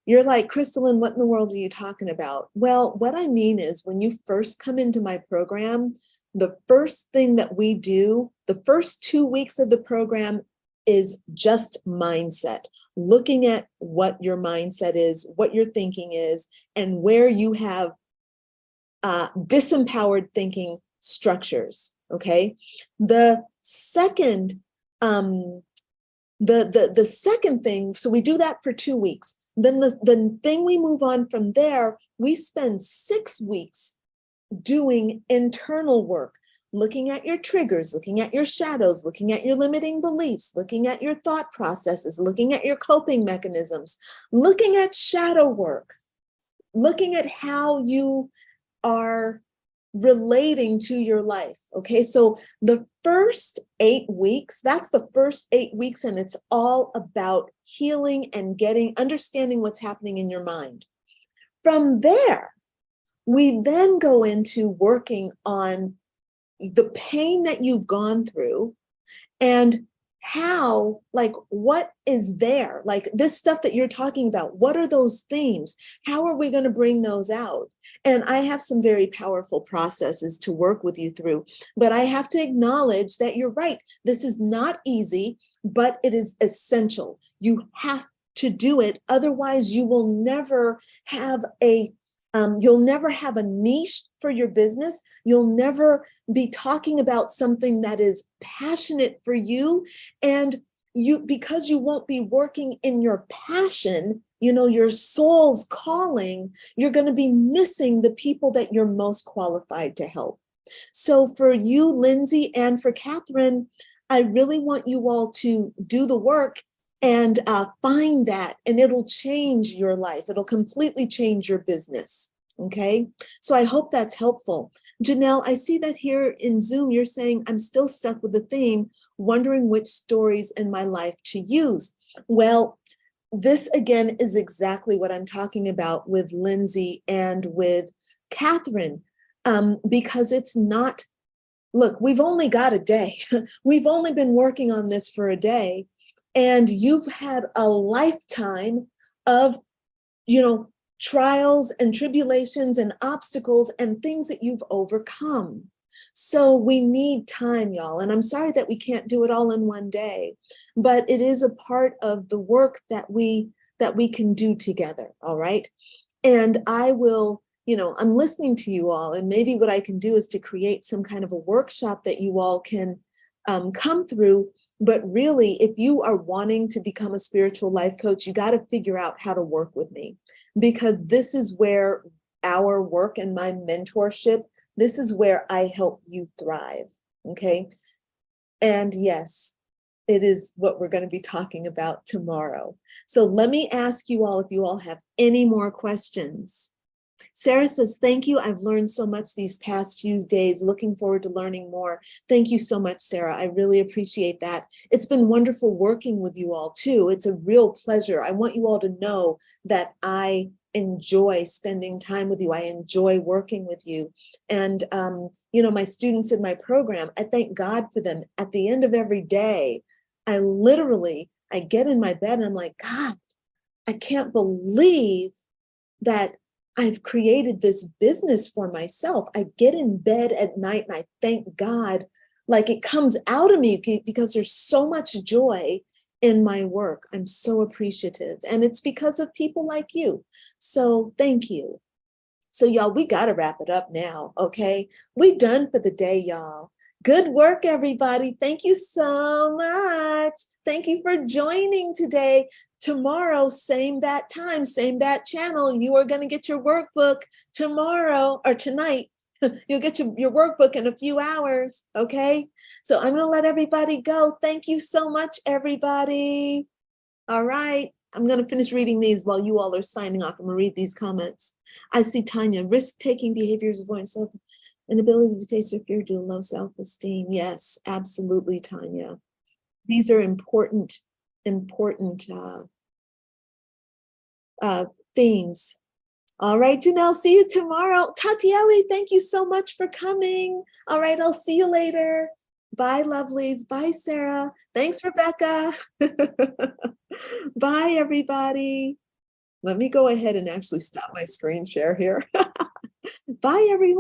You're like, Crystalline, what in the world are you talking about? Well, what I mean is when you first come into my program, the first thing that we do, the first 2 weeks of the program is just mindset, looking at what your mindset is, what your thinking is, and where you have disempowered thinking structures, okay? The second, the second thing, so we do that for 2 weeks. Then the thing we move on from there, we spend 6 weeks doing internal work, looking at your triggers, looking at your shadows, looking at your limiting beliefs, looking at your thought processes, looking at your coping mechanisms, looking at shadow work, looking at how you are relating to your life. Okay, so the first 8 weeks, that's the first 8 weeks, and it's all about healing and understanding what's happening in your mind. From there, We then go into working on the pain that you've gone through and how, like, what is there? Like this stuff that you're talking about, what are those themes? How are we going to bring those out? And I have some very powerful processes to work with you through, but I have to acknowledge that you're right. This is not easy, but it is essential. You have to do it. Otherwise, you will never have a niche for your business. You'll never be talking about something that is passionate for you. And because you won't be working in your passion, your soul's calling, you're going to be missing the people that you're most qualified to help. So for you, Lindsay, and for Catherine, I really want you all to do the work and find that, and it'll change your life. It'll completely change your business. Okay, so I hope that's helpful. Janelle, I see that here in Zoom, you're saying, I'm still stuck with the theme, wondering which stories in my life to use. Well, this again is exactly what I'm talking about with Lindsay and with Catherine, because it's not, look, we've only got a day. We've only been working on this for a day, and you've had a lifetime of, trials and tribulations and obstacles and things that you've overcome. So we need time, y'all. And I'm sorry that we can't do it all in one day, but it is a part of the work that we can do together. All right. And I will, I'm listening to you all, and maybe what I can do is to create some kind of a workshop that you all can come through. But really, if you are wanting to become a spiritual life coach, you got to figure out how to work with me, because this is where our work and my mentorship, this is where I help you thrive. Okay. And yes, it is what we're going to be talking about tomorrow. So let me ask you all if you all have any more questions. Sarah says, thank you. I've learned so much these past few days. Looking forward to learning more. Thank you so much, Sarah. I really appreciate that. It's been wonderful working with you all too. It's a real pleasure. I want you all to know that I enjoy spending time with you. I enjoy working with you. And, my students in my program, I thank God for them. At the end of every day, I get in my bed and I'm like, God, I can't believe that I've created this business for myself. I get in bed at night and I thank God, like it comes out of me because there's so much joy in my work. I'm so appreciative. And it's because of people like you. So thank you. So y'all, we got to wrap it up now. Okay. We done for the day, y'all. Good work, everybody. Thank you so much. Thank you for joining today. Tomorrow, same bat time, same bat channel. You are going to get your workbook tomorrow or tonight. You'll get your workbook in a few hours. Okay. So I'm going to let everybody go. Thank you so much, everybody. All right. I'm going to finish reading these while you all are signing off. I'm going to read these comments. I see Tanya, risk-taking behaviors, avoidance, inability to face your fear due to low self-esteem. Yes, absolutely, Tanya. These are important themes. All right, Janelle, see you tomorrow. Tatiele, thank you so much for coming. All right, I'll see you later. Bye, lovelies. Bye, Sarah. Thanks, Rebecca. Bye, everybody. Let me go ahead and actually stop my screen share here. Bye, everyone.